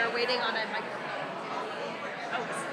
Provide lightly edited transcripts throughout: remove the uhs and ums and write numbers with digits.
are waiting on a microphone. Oh,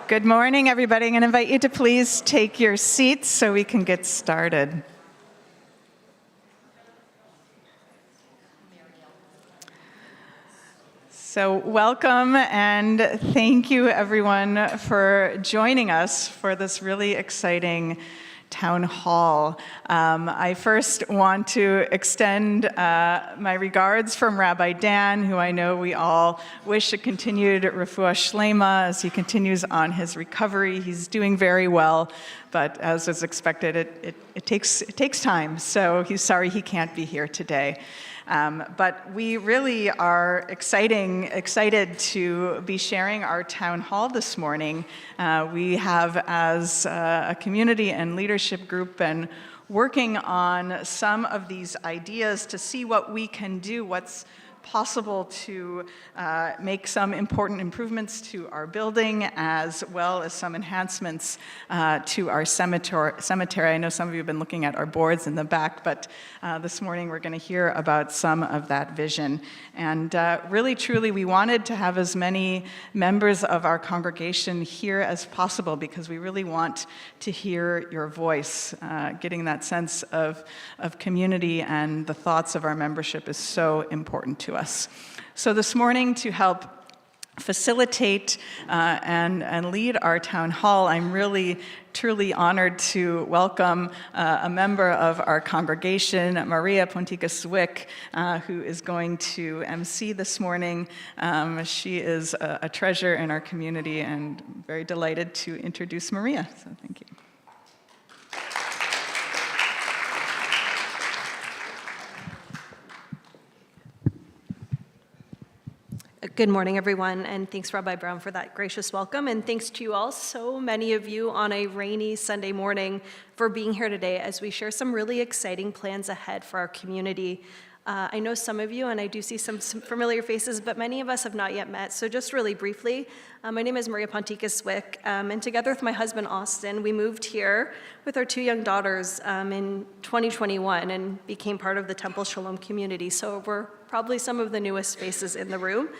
Good morning, everybody. I'm going to invite you to please take your seats so we can get started. So welcome and thank you, everyone, for joining us for this really exciting town hall. I first want to extend my regards from Rabbi Dan, who I know we all wish a continued refuah shlema as he continues on his recovery. He's doing very well, but as is expected, it takes time. So he's sorry he can't be here today. But we really are excited to be sharing our town hall this morning. We have, as a community and leadership group, been working on some of these ideas to see what we can do, what's possible to make some important improvements to our building, as well as some enhancements to our cemetery. I know some of you have been looking at our boards in the back, but this morning we're going to hear about some of that vision. And really, truly, we wanted to have as many members of our congregation here as possible because we really want to hear your voice. Getting that sense of community and the thoughts of our membership is so important to us. So this morning, to help facilitate and lead our town hall, I'm really truly honored to welcome a member of our congregation, Maria Pontikis Zwik, who is going to MC this morning. She is a treasure in our community, and I'm very delighted to introduce Maria. So thank you. Good morning, everyone, and thanks, Rabbi Brown, for that gracious welcome, and thanks to you all, so many of you on a rainy Sunday morning, for being here today as we share some really exciting plans ahead for our community. I know some of you, and I do see some familiar faces, but many of us have not yet met, so just really briefly, my name is Maria Pontikis Zwik, and together with my husband, Austin, we moved here with our two young daughters in 2021 and became part of the Temple Sholom community, so we're probably some of the newest faces in the room.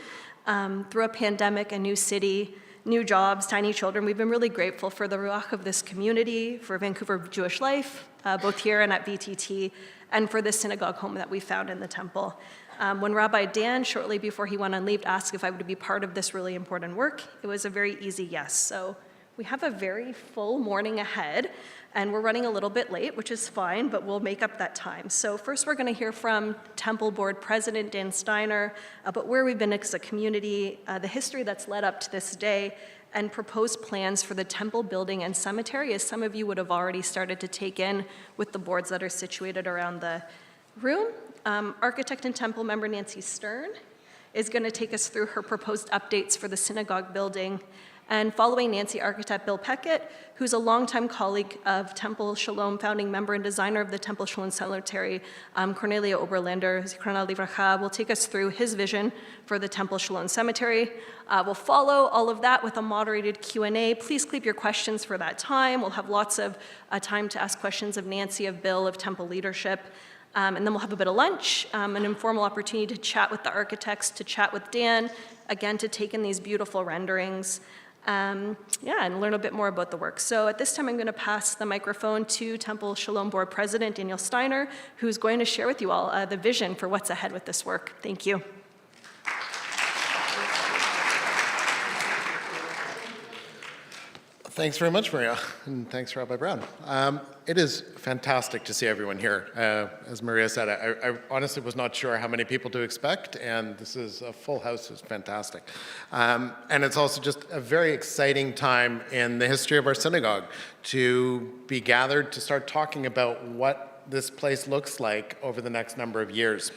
Through a pandemic, a new city, new jobs, tiny children, we've been really grateful for the ruach of this community, for Vancouver Jewish life, both here and at VTT, and for this synagogue home that we found in the temple. When Rabbi Dan, shortly before he went on leave, asked if I would be part of this really important work, it was a very easy yes. So we have a very full morning ahead, and we're running a little bit late, which is fine, but we'll make up that time. So first we're going to hear from Temple Board President Dan Steiner about where we've been as a community, the history that's led up to this day, and proposed plans for the temple building and cemetery, as some of you would have already started to take in with the boards that are situated around the room. Architect and temple member Nancy Stern, is going to take us through her proposed updates for the synagogue building. And following Nancy, architect Bill Pechet, who's a longtime colleague of Temple Sholom, founding member and designer of the Temple Sholom Cemetery, Cornelia Oberlander, Zikrona Livracha, will take us through his vision for the Temple Sholom Cemetery. We'll follow all of that with a moderated Q&A. Please keep your questions for that time. We'll have lots of time to ask questions of Nancy, of Bill, of Temple leadership. And then we'll have a bit of lunch, an informal opportunity to chat with the architects, to chat with Dan, again, to take in these beautiful renderings. And learn a bit more about the work. So at this time, I'm going to pass the microphone to Temple Sholom Board President Daniel Steiner, who's going to share with you all the vision for what's ahead with this work. Thank you. Thanks very much, Maria, and thanks, Rabbi Brown. It is fantastic to see everyone here. As Maria said, I honestly was not sure how many people to expect, and this is a full house. It's fantastic. And it's also just a very exciting time in the history of our synagogue to be gathered to start talking about what this place looks like over the next number of years.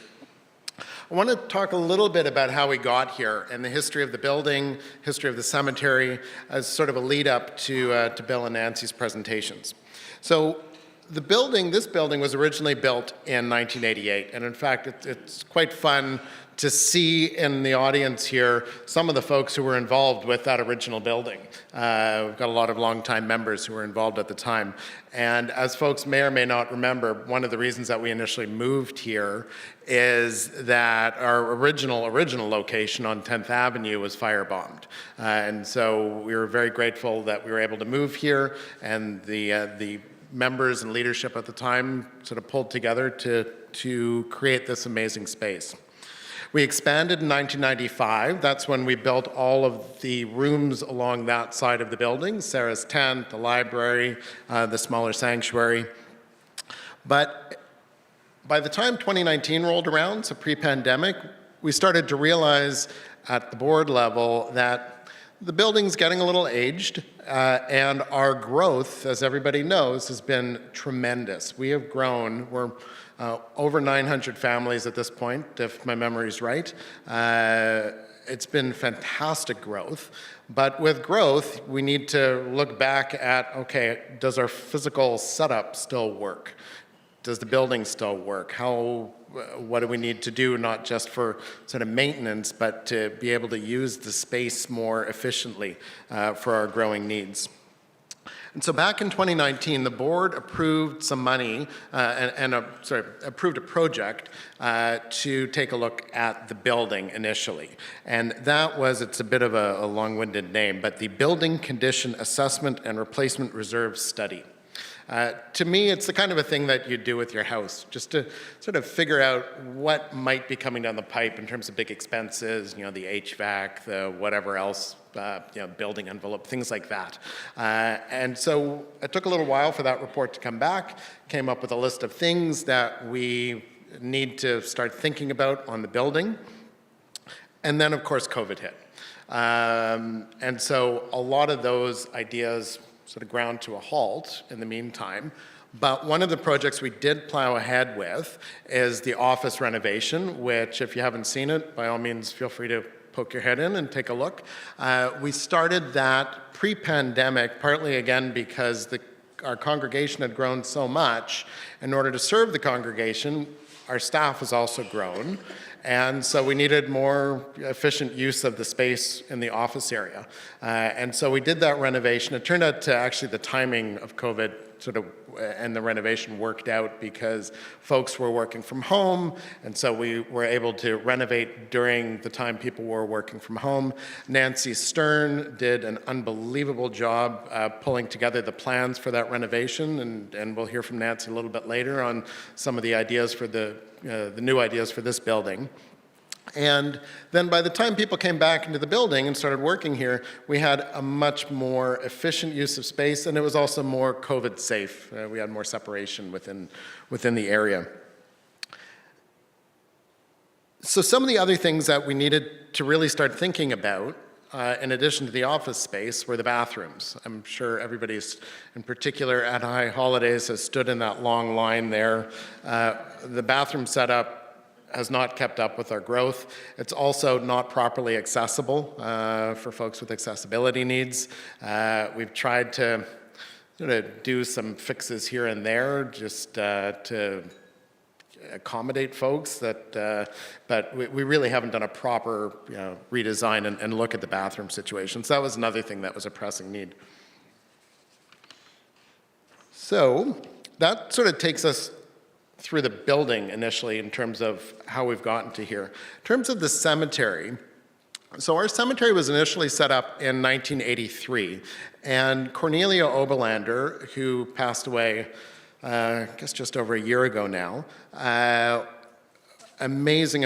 I want to talk a little bit about how we got here and the history of the building, history of the cemetery, as sort of a lead up to Bill and Nancy's presentations. So this building was originally built in 1988, and in fact, it's quite fun to see in the audience here some of the folks who were involved with that original building. We've got a lot of longtime members who were involved at the time. And as folks may or may not remember, one of the reasons that we initially moved here is that our original location on 10th Avenue was firebombed. And so we were very grateful that we were able to move here, and the members and leadership at the time sort of pulled together to create this amazing space. We expanded in 1995. That's when we built all of the rooms along that side of the building, Sarah's tent, the library, the smaller sanctuary. But by the time 2019 rolled around, so pre-pandemic, we started to realize at the board level that the building's getting a little aged, and our growth, as everybody knows, has been tremendous. We have grown. We're over 900 families at this point, if my memory's right. It's been fantastic growth. But with growth, we need to look back at, okay, does our physical setup still work? Does the building still work? What do we need to do, not just for sort of maintenance, but to be able to use the space more efficiently for our growing needs? And so back in 2019, the board approved some money approved a project to take a look at the building initially. And that was, it's a bit of a long-winded name, but the Building Condition Assessment and Replacement Reserve Study. To me, it's the kind of a thing that you do with your house, just to sort of figure out what might be coming down the pipe in terms of big expenses, the HVAC, the whatever else, building envelope, things like that. And so it took a little while for that report to come back, came up with a list of things that we need to start thinking about on the building. And then, of course, COVID hit. And so a lot of those ideas sort of ground to a halt in the meantime. But one of the projects we did plow ahead with is the office renovation, which if you haven't seen it, by all means, feel free to poke your head in and take a look. We started that pre-pandemic, partly again because our congregation had grown so much. In order to serve the congregation, our staff has also grown. And so we needed more efficient use of the space in the office area. And so we did that renovation. It turned out to actually the timing of COVID and the renovation worked out because folks were working from home, and so we were able to renovate during the time people were working from home. Nancy Stern did an unbelievable job pulling together the plans for that renovation, and we'll hear from Nancy a little bit later on some of the ideas for the new ideas for this building. And then by the time people came back into the building and started working here, we had a much more efficient use of space, and it was also more COVID safe. We had more separation within the area. So some of the other things that we needed to really start thinking about, in addition to the office space, were the bathrooms. I'm sure everybody, in particular at High Holidays, has stood in that long line there. The bathroom setup has not kept up with our growth. It's also not properly accessible for folks with accessibility needs. We've tried to do some fixes here and there just to accommodate folks, but we really haven't done a proper redesign and look at the bathroom situation. So that was another thing that was a pressing need. So that sort of takes us through the building initially in terms of how we've gotten to here. In terms of the cemetery, so our cemetery was initially set up in 1983, and Cornelia Oberlander, who passed away, I guess just over a year ago now, amazing,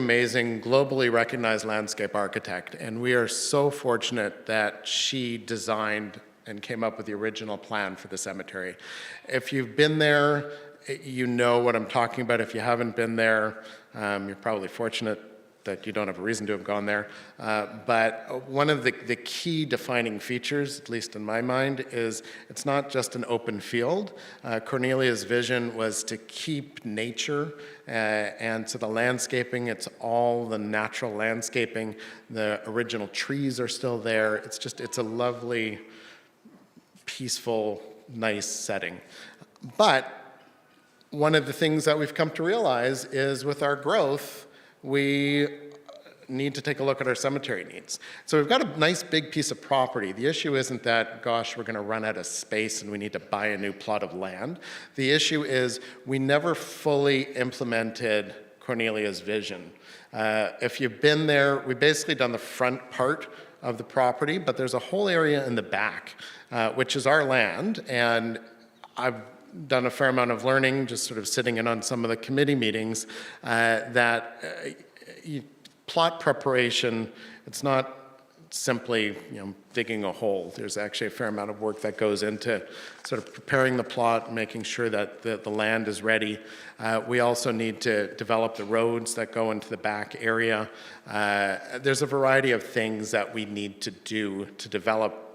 globally recognized landscape architect, and we are so fortunate that she designed and came up with the original plan for the cemetery. If you've been there, you know what I'm talking about. If you haven't been there, you're probably fortunate that you don't have a reason to have gone there. But one of the key defining features, at least in my mind, is it's not just an open field. Cornelia's vision was to keep nature, and so the landscaping, it's all the natural landscaping. The original trees are still there. It's a lovely, peaceful, nice setting. But one of the things that we've come to realize is with our growth, we need to take a look at our cemetery needs. So we've got a nice big piece of property. The issue isn't that, gosh, we're going to run out of space and we need to buy a new plot of land. The issue is we never fully implemented Cornelia's vision. If you've been there, we've basically done the front part of the property, but there's a whole area in the back, which is our land, and I've done a fair amount of learning, just sort of sitting in on some of the committee meetings, that plot preparation, it's not simply digging a hole. There's actually a fair amount of work that goes into sort of preparing the plot, making sure that the land is ready. We also need to develop the roads that go into the back area. There's a variety of things that we need to do to develop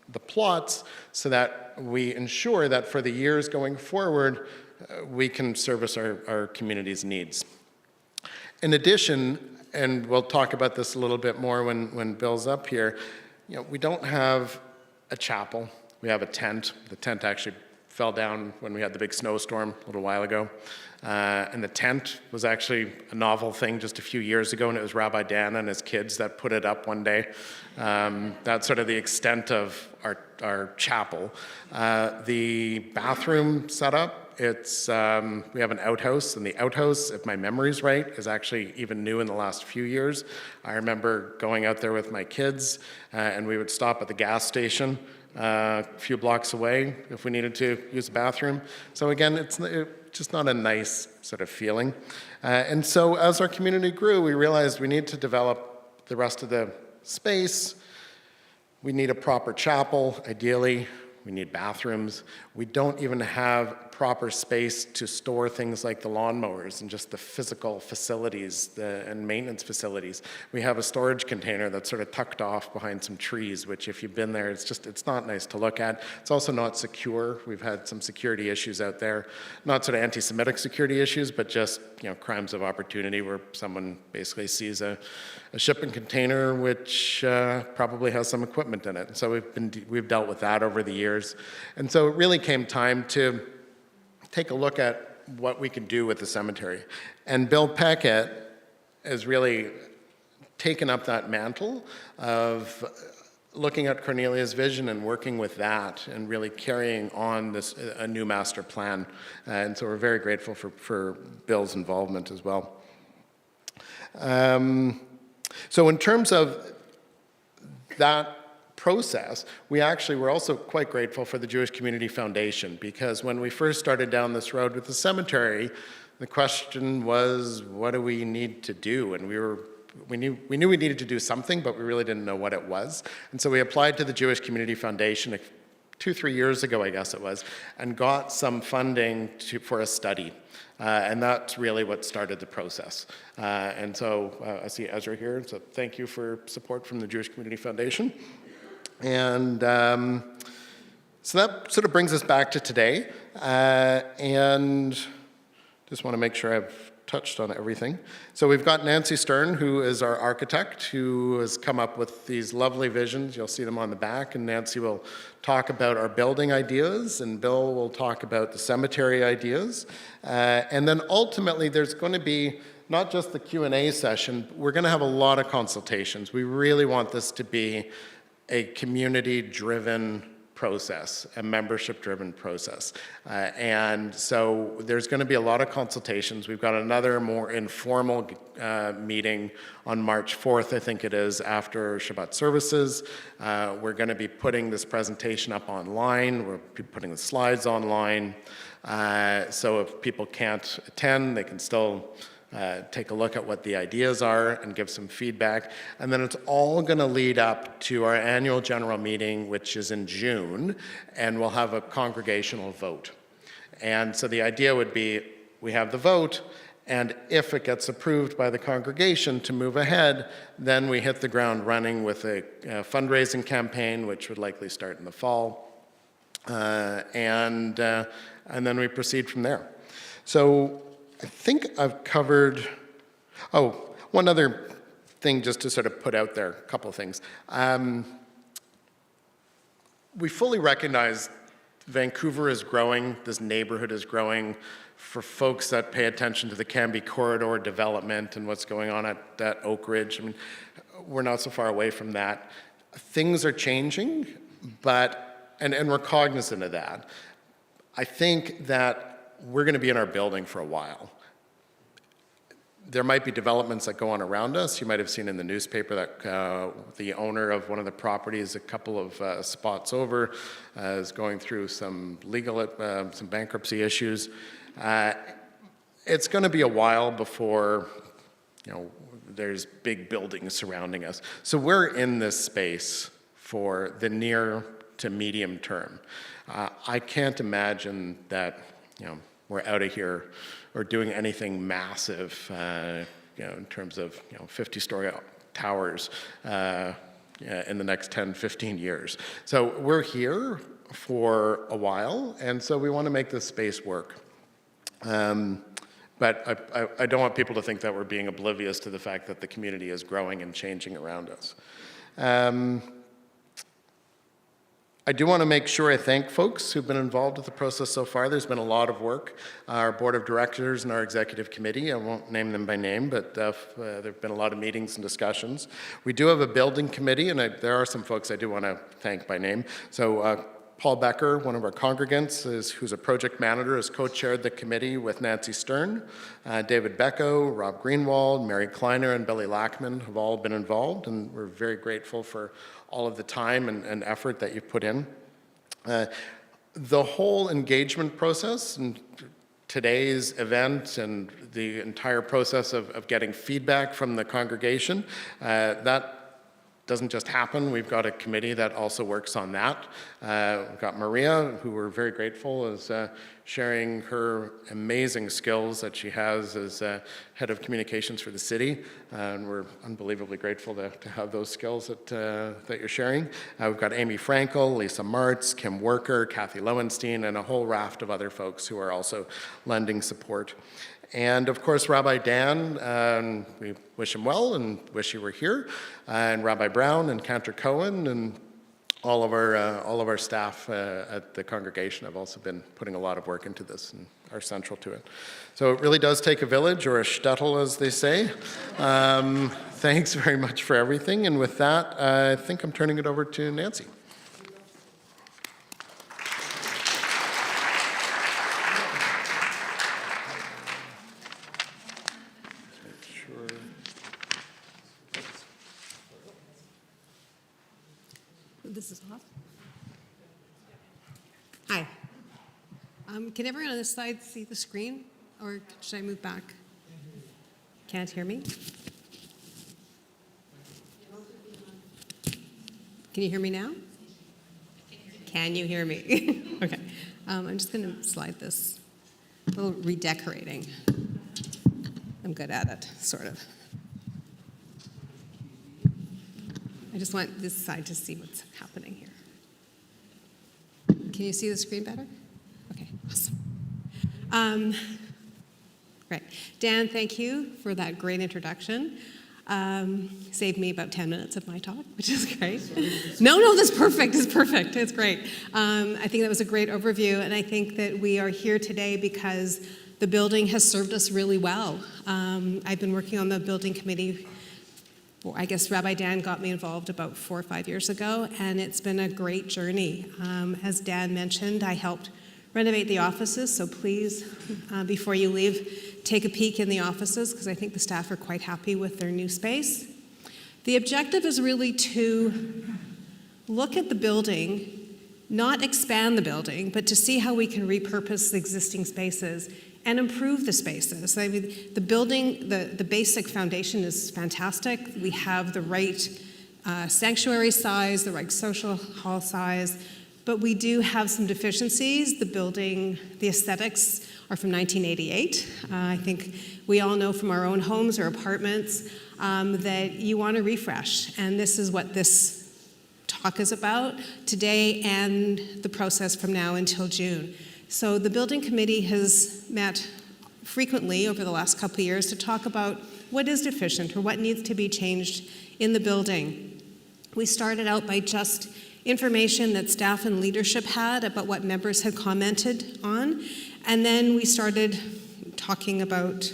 the plots so that we ensure that for the years going forward, we can service our community's needs. In addition, and we'll talk about this a little bit more when Bill's up here, we don't have a chapel. We have a tent. The tent actually fell down when we had the big snowstorm a little while ago. And the tent was actually a novel thing just a few years ago, and it was Rabbi Dan and his kids that put it up one day. That's sort of the extent of our chapel. The bathroom setup, it's we have an outhouse, and the outhouse, if my memory's right, is actually even new in the last few years. I remember going out there with my kids, and we would stop at the gas station a few blocks away if we needed to use the bathroom. So again, it's just not a nice sort of feeling. And so as our community grew, we realized we need to develop the rest of the space. We need a proper chapel, ideally. We need bathrooms. We don't even have proper space to store things like the lawnmowers and just the physical facilities and maintenance facilities. We have a storage container that's sort of tucked off behind some trees, which if you've been there, it's not nice to look at. It's also not secure. We've had some security issues out there. Not sort of anti-Semitic security issues, but just crimes of opportunity where someone basically sees a shipping container which probably has some equipment in it. So we've dealt with that over the years. And so it really came time to take a look at what we can do with the cemetery. And Bill Pechet has really taken up that mantle of looking at Cornelia's vision and working with that and really carrying on a new master plan. And so we're very grateful for Bill's involvement as well. So in terms of that process, we actually were also quite grateful for the Jewish Community Foundation, because when we first started down this road with the cemetery, the question was, what do we need to do? And we knew we needed to do something, but we really didn't know what it was. And so we applied to the Jewish Community Foundation 2-3 years ago, I guess it was, and got some funding for a study. And that's really what started the process. And so I see Ezra here, so thank you for support from the Jewish Community Foundation. And so that sort of brings us back to today. And Just want to make sure I've touched on everything. So we've got Nancy Stern, who is our architect, who has come up with these lovely visions. You'll see them on the back, and Nancy will talk about our building ideas, and Bill will talk about the cemetery ideas. And then ultimately, there's going to be not just the Q&A session, we're going to have a lot of consultations. We really want this to be a community-driven process, a membership-driven process. And so there's going to be a lot of consultations. We've got another more informal meeting on March 4th, I think it is, after Shabbat services. We're going to be putting this presentation up online. We'll be putting the slides online. So if people can't attend, they can still take a look at what the ideas are and give some feedback. And then it's all going to lead up to our annual general meeting, which is in June, and we'll have a congregational vote. And so the idea would be we have the vote, and if it gets approved by the congregation to move ahead, then we hit the ground running with a fundraising campaign, which would likely start in the fall. And then we proceed from there. So I think I've covered, one other thing just to sort of put out there, a couple of things. We fully recognize Vancouver is growing, this neighborhood is growing. For folks that pay attention to the Cambie Corridor development and what's going on at Oak Ridge, I mean, we're not so far away from that. Things are changing, but, and we're cognizant of that. I think that we're going to be in our building for a while. There might be developments that go on around us. You might have seen in the newspaper that the owner of one of the properties a couple of spots over is going through some legal, some bankruptcy issues. It's going to be a while before, there's big buildings surrounding us. So we're in this space for the near to medium term. I can't imagine that, we're out of here or doing anything massive, in terms of 50-story towers in the next 10, 15 years. So we're here for a while, and so we want to make this space work. But I don't want people to think that we're being oblivious to the fact that the community is growing and changing around us. I do want to make sure I thank folks who've been involved with the process so far. There's been a lot of work. Our board of directors and our executive committee, I won't name them by name, but there have been a lot of meetings and discussions. We do have a building committee, and there are some folks I do want to thank by name. So Paul Becker, one of our congregants, who's a project manager, has co-chaired the committee with Nancy Stern. David Becko, Rob Greenwald, Mary Kleiner, and Billy Lackman have all been involved, and we're very grateful for all of the time and effort that you've put in. The whole engagement process and today's event and the entire process of getting feedback from the congregation, that doesn't just happen. We've got a committee that also works on that. We've got Maria, who we're very grateful, is sharing her amazing skills that she has as head of communications for the city. And we're unbelievably grateful to have those skills that you're sharing. We've got Amy Frankel, Lisa Martz, Kim Worker, Kathy Lowenstein, and a whole raft of other folks who are also lending support. And of course, Rabbi Dan, we wish him well and wish he were here, and Rabbi Brown and Cantor Cohen and all of our staff at the congregation have also been putting a lot of work into this and are central to it. So it really does take a village, or a shtetl, as they say. Thanks very much for everything. And with that, I think I'm turning it over to Nancy. This is off. Hi. Can everyone on this side see the screen, or should I move back? Can't hear me? Can you hear me now? Can you hear me? Okay. I'm just going to slide this. A little redecorating. I'm good at it, sort of. I just want this side to see what's happening here. Can you see the screen better? Okay, awesome. Great. Dan, thank you for that great introduction. Saved me about 10 minutes of my talk, which is great. No, that's perfect. It's perfect. It's great. I think that was a great overview, and I think that we are here today because the building has served us really well. I've been working on the building committee. Well, I guess Rabbi Dan got me involved about 4 or 5 years ago, and it's been a great journey. As Dan mentioned, I helped renovate the offices, so please, before you leave, take a peek in the offices, because I think the staff are quite happy with their new space. The objective is really to look at the building, not expand the building, but to see how we can repurpose the existing spaces and improve the spaces. I mean, the building, the basic foundation is fantastic. We have the right sanctuary size, the right social hall size, but we do have some deficiencies. The building, the aesthetics are from 1988. I think we all know from our own homes or apartments that you want to refresh, and this is what this talk is about today and the process from now until June. So the building committee has met frequently over the last couple of years to talk about what is deficient or what needs to be changed in the building. We started out by just information that staff and leadership had about what members had commented on, and then we started talking about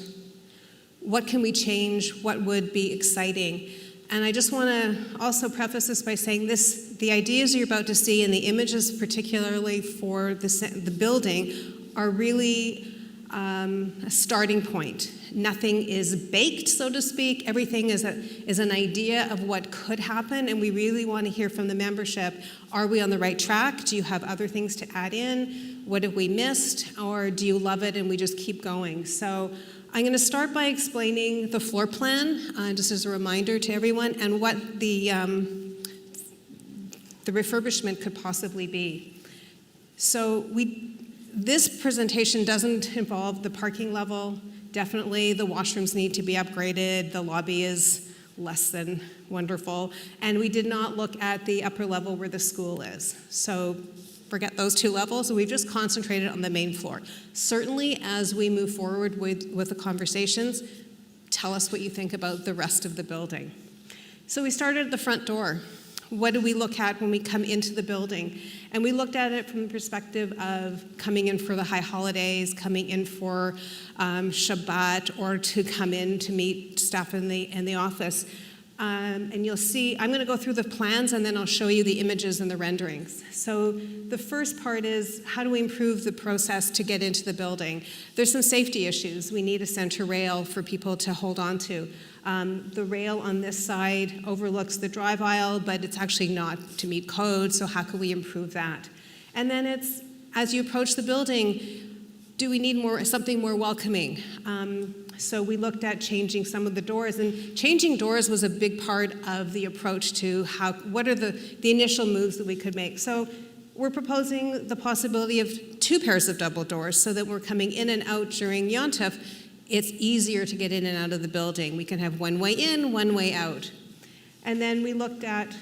what can we change, what would be exciting. And I just want to also preface this by saying the ideas you're about to see and the images particularly for the building are really a starting point. Nothing is baked, so to speak. Everything is an idea of what could happen, and we really want to hear from the membership. Are we on the right track? Do you have other things to add in? What have we missed? Or do you love it and we just keep going? So I'm going to start by explaining the floor plan, just as a reminder to everyone, and what the refurbishment could possibly be. So this presentation doesn't involve the parking level. Definitely the washrooms need to be upgraded. The lobby is less than wonderful. And we did not look at the upper level where the school is. So forget those two levels. We've just concentrated on the main floor. Certainly, as we move forward with the conversations, tell us what you think about the rest of the building. So we started at the front door. What do we look at when we come into the building? And we looked at it from the perspective of coming in for the high holidays, coming in for Shabbat, or to come in to meet staff in the office. And you'll see, I'm going to go through the plans and then I'll show you the images and the renderings. So the first part is, how do we improve the process to get into the building? There's some safety issues. We need a center rail for people to hold on to. The rail on this side overlooks the drive aisle, but it's actually not to meet code, so how can we improve that? And then it's, as you approach the building, do we need something more welcoming? So we looked at changing some of the doors, and changing doors was a big part of the approach to what are the initial moves that we could make. So we're proposing the possibility of 2 pairs of double doors so that we're coming in and out during Yontif. It's easier to get in and out of the building. We can have one way in, one way out. And then we looked at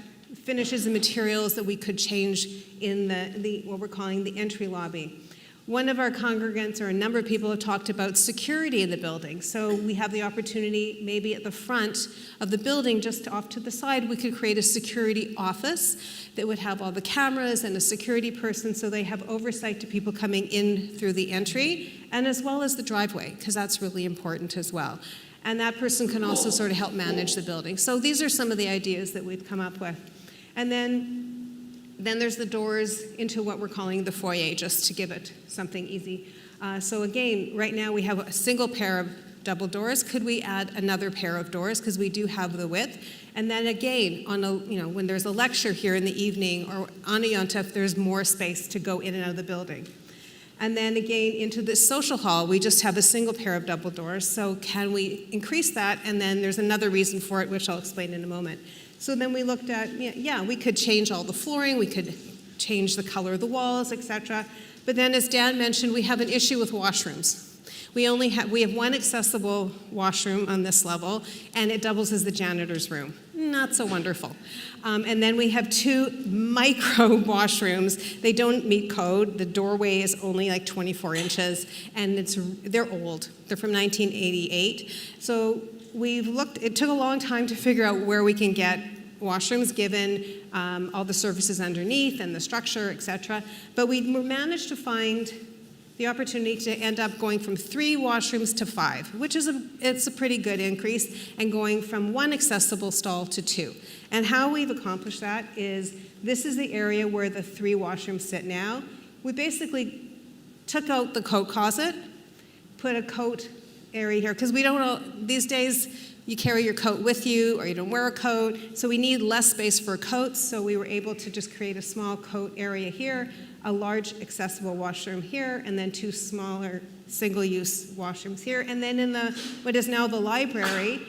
finishes and materials that we could change in the what we're calling the entry lobby. One of our congregants, or a number of people, have talked about security in the building. So we have the opportunity, maybe at the front of the building, just off to the side, we could create a security office that would have all the cameras and a security person, so they have oversight to people coming in through the entry, and as well as the driveway, because that's really important as well. And that person can also sort of help manage the building. So these are some of the ideas that we've come up with. And then there's the doors into what we're calling the foyer, just to give it something easy. So again, right now we have a single pair of double doors. Could we add another pair of doors, because we do have the width? And then again, when there's a lecture here in the evening or on a Yontif, there's more space to go in and out of the building. And then again, into the social hall, we just have a single pair of double doors. So can we increase that? And then there's another reason for it, which I'll explain in a moment. So then we looked at, we could change all the flooring, we could change the color of the walls, etc. But then, as Dan mentioned, we have an issue with washrooms. We have one accessible washroom on this level, and it doubles as the janitor's room. not so wonderful. And then we have 2 micro washrooms. They don't meet code. The doorway is only like 24 inches, and they're old. They're from 1988. So it took a long time to figure out where we can get washrooms given all the surfaces underneath and the structure, et cetera. But we managed to find the opportunity to end up going from 3 washrooms to 5, which is it's a pretty good increase, and going from 1 accessible stall to 2. And how we've accomplished that is this is the area where the 3 washrooms sit now. We basically took out the coat closet, put a coat area here, because we don't know, these days you carry your coat with you or you don't wear a coat, so we need less space for coats, so we were able to just create a small coat area here, a large accessible washroom here, and then 2 smaller single-use washrooms here. And then in what is now the library,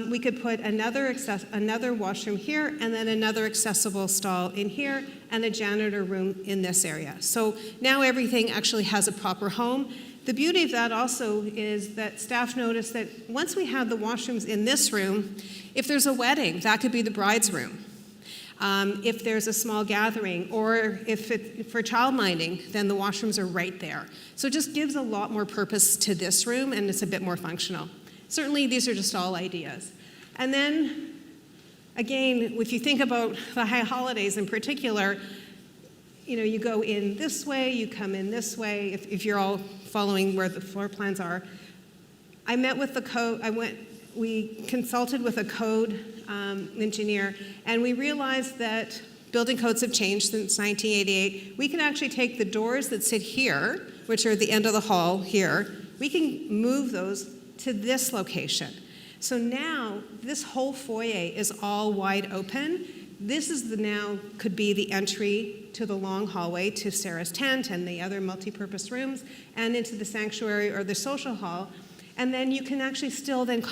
we could put another washroom here, and then another accessible stall in here, and a janitor room in this area. So now everything actually has a proper home. The beauty of that also is that staff noticed that once we have the washrooms in this room, if there's a wedding, that could be the bride's room. If there's a small gathering, or for childminding, then the washrooms are right there. So it just gives a lot more purpose to this room, and it's a bit more functional. Certainly, these are just all ideas. And then, again, if you think about the high holidays in particular, you go in this way, you come in this way, if you're all following where the floor plans are. I met with the code, we consulted with a code engineer, and we realized that building codes have changed since 1988. We can actually take the doors that sit here, which are at the end of the hall here, we can move those to this location. So now this whole foyer is all wide open. This is could be the entry to the long hallway to Sarah's tent and the other multi-purpose rooms, and into the sanctuary or the social hall. And then you can actually still then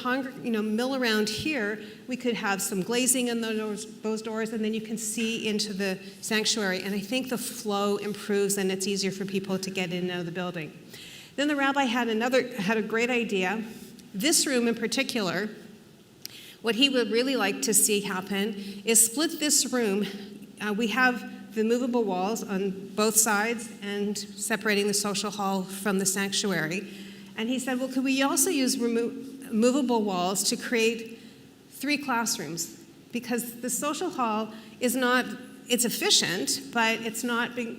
mill around here. We could have some glazing in those doors, and then you can see into the sanctuary. And I think the flow improves, and it's easier for people to get in and out of the building. Then the rabbi had a great idea. This room in particular, what he would really like to see happen is split this room. We have the movable walls on both sides and separating the social hall from the sanctuary. And he said, well, could we also use movable walls to create 3 classrooms? Because the social hall it's efficient, but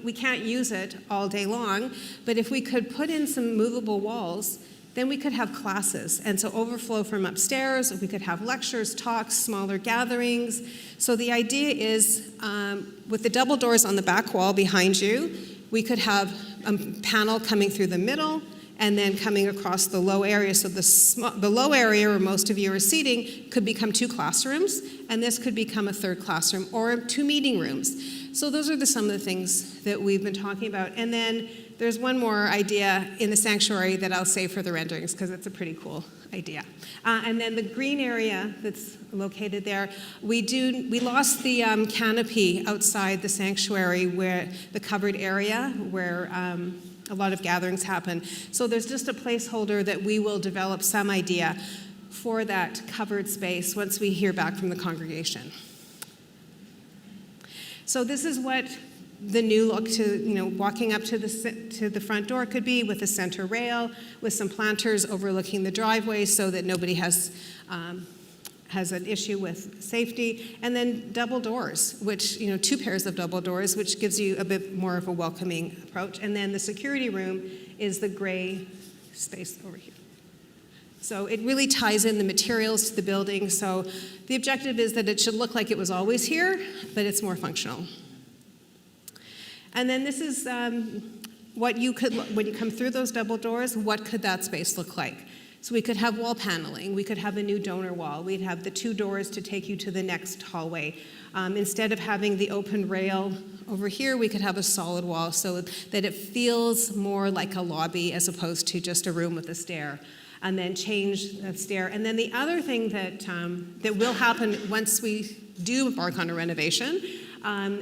we can't use it all day long. But if we could put in some movable walls, then we could have classes, and so overflow from upstairs. We could have lectures, talks, smaller gatherings. So the idea is, with the double doors on the back wall behind you, we could have a panel coming through the middle, and then coming across the low area. So the low area, where most of you are seating, could become 2 classrooms, and this could become a 3rd classroom, or 2 meeting rooms. So those are some of the things that we've been talking about. And then there's one more idea in the sanctuary that I'll save for the renderings, because it's a pretty cool idea. And then the green area that's located there, we lost the canopy outside the sanctuary, where the covered area where a lot of gatherings happen. So there's just a placeholder that we will develop some idea for that covered space once we hear back from the congregation. So this is what the new look to, walking up to the front door could be, with a center rail, with some planters overlooking the driveway so that nobody has an issue with safety, and then double doors, which, 2 pairs of double doors, which gives you a bit more of a welcoming approach. And then the security room is the gray space over here. So it really ties in the materials to the building. So the objective is that it should look like it was always here, but it's more functional. And then this is when you come through those double doors, what could that space look like? So we could have wall paneling, we could have a new donor wall, we'd have the 2 doors to take you to the next hallway. Instead of having the open rail over here, we could have a solid wall so that it feels more like a lobby as opposed to just a room with a stair. And then change the stair. And then the other thing that will happen once we do embark on a renovation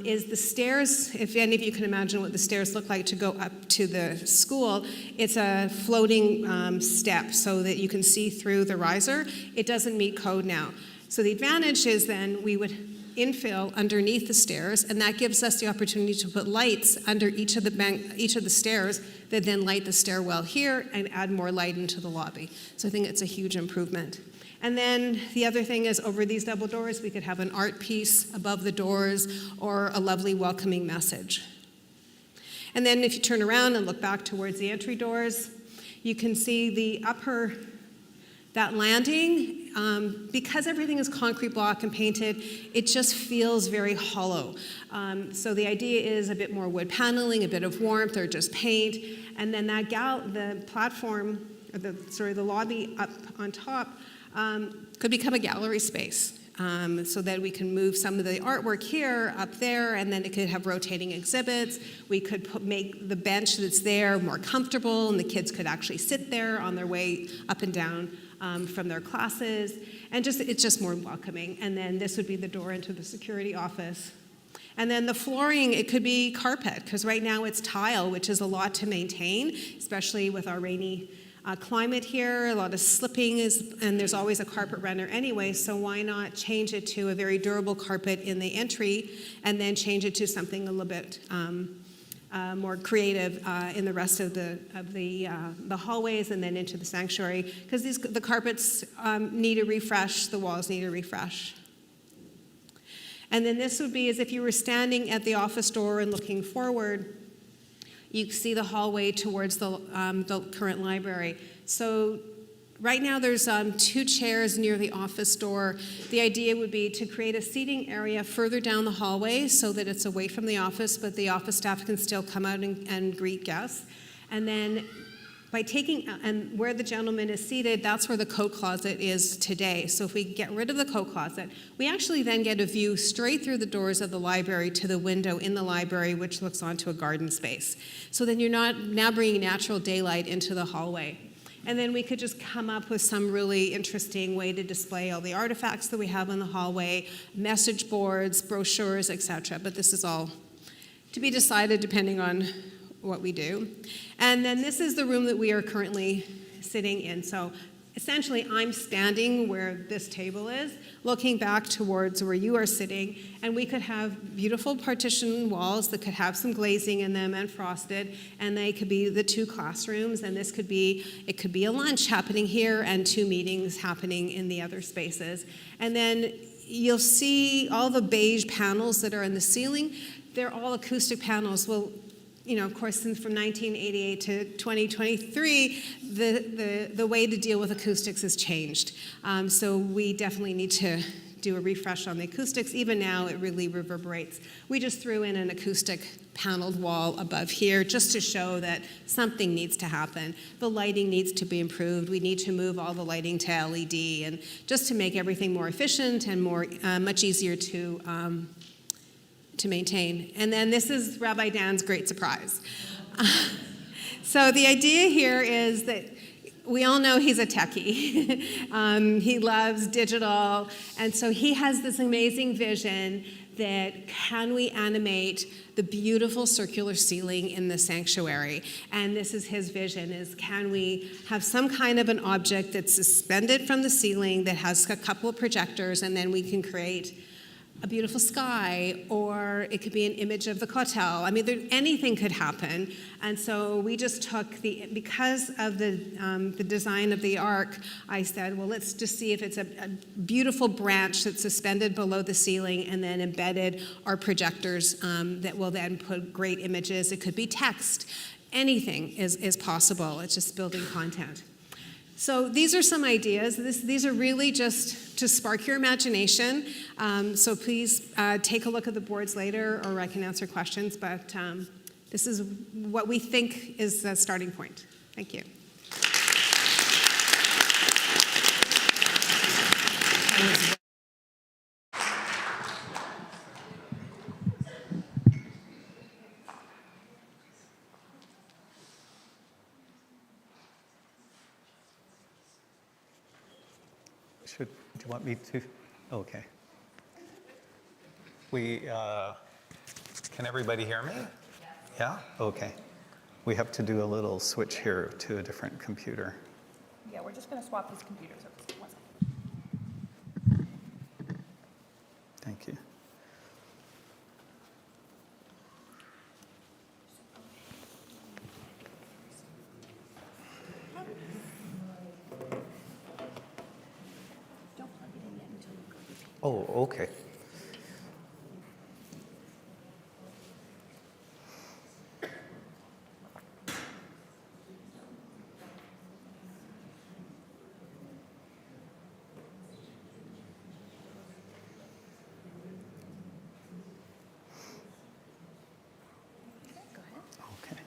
is the stairs. If any of you can imagine what the stairs look like to go up to the school, it's a floating step so that you can see through the riser. It doesn't meet code now. So the advantage is then we would infill underneath the stairs, and that gives us the opportunity to put lights under each of the stairs that then light the stairwell here and add more light into the lobby. So I think it's a huge improvement. And then the other thing is over these double doors, we could have an art piece above the doors or a lovely welcoming message. And then if you turn around and look back towards the entry doors, you can see the that landing, because everything is concrete block and painted, it just feels very hollow. So the idea is a bit more wood paneling, a bit of warmth, or just paint, and then the platform, or the lobby up on top, could become a gallery space. So that we can move some of the artwork here up there, and then it could have rotating exhibits. We could make the bench that's there more comfortable, and the kids could actually sit there on their way up and down from their classes, and it's just more welcoming. And then this would be the door into the security office. And then the flooring, it could be carpet, because right now it's tile, which is a lot to maintain, especially with our rainy climate here. A lot of slipping and there's always a carpet runner anyway, so why not change it to a very durable carpet in the entry and then change it to something a little bit more creative in the rest of the hallways and then into the sanctuary, because the carpets need a refresh, the walls need a refresh. And then this would be as if you were standing at the office door and looking forward. You see the hallway towards the current library. So right now there's 2 chairs near the office door. The idea would be to create a seating area further down the hallway so that it's away from the office, but the office staff can still come out and greet guests. And then by and where the gentleman is seated, that's where the coat closet is today. So if we get rid of the coat closet, we actually then get a view straight through the doors of the library to the window in the library, which looks onto a garden space. So then you're not now bringing natural daylight into the hallway. And then we could just come up with some really interesting way to display all the artifacts that we have in the hallway, message boards, brochures, etc. But this is all to be decided depending on what we do. And then this is the room that we are currently sitting in. So essentially I'm standing where this table is, looking back towards where you are sitting, and we could have beautiful partition walls that could have some glazing in them and frosted, and they could be the 2 classrooms, and it could be a lunch happening here and 2 meetings happening in the other spaces. And then you'll see all the beige panels that are in the ceiling. They're all acoustic panels. Well, of course, from 1988 to 2023, the way to deal with acoustics has changed. So we definitely need to do a refresh on the acoustics. Even now, it really reverberates. We just threw in an acoustic paneled wall above here just to show that something needs to happen. The lighting needs to be improved. We need to move all the lighting to LED, and just to make everything more efficient and much easier to maintain. And then this is Rabbi Dan's great surprise. So the idea here is that we all know he's a techie. He loves digital, and so he has this amazing vision that can we animate the beautiful circular ceiling in the sanctuary? And this is his vision, is can we have some kind of an object that's suspended from the ceiling that has a couple of projectors, and then we can create a beautiful sky, or it could be an image of the kotel. I mean, anything could happen. And so we just took because of the design of the ark, I said, well, let's just see if it's a beautiful branch that's suspended below the ceiling and then embedded our projectors that will then put great images. It could be text. Anything is possible. It's just building content. So these are some ideas. These are really just to spark your imagination. So please take a look at the boards later, or I can answer questions. But this is what we think is the starting point. Thank you. Do you want me to? Okay. Can everybody hear me? Yeah? Okay. We have to do a little switch here to a different computer. Yeah, we're just going to swap these computers. Thank you. Oh, okay. Okay.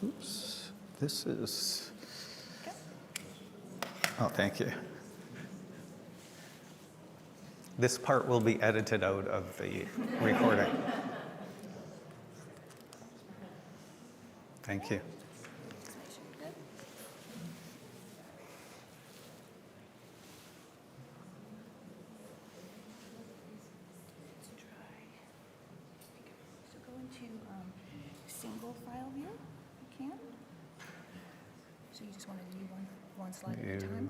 Oops, this is, oh, thank you. This part will be edited out of the recording. Thank you. So go into single file view, if you can. So you just want to do one slide at a You time?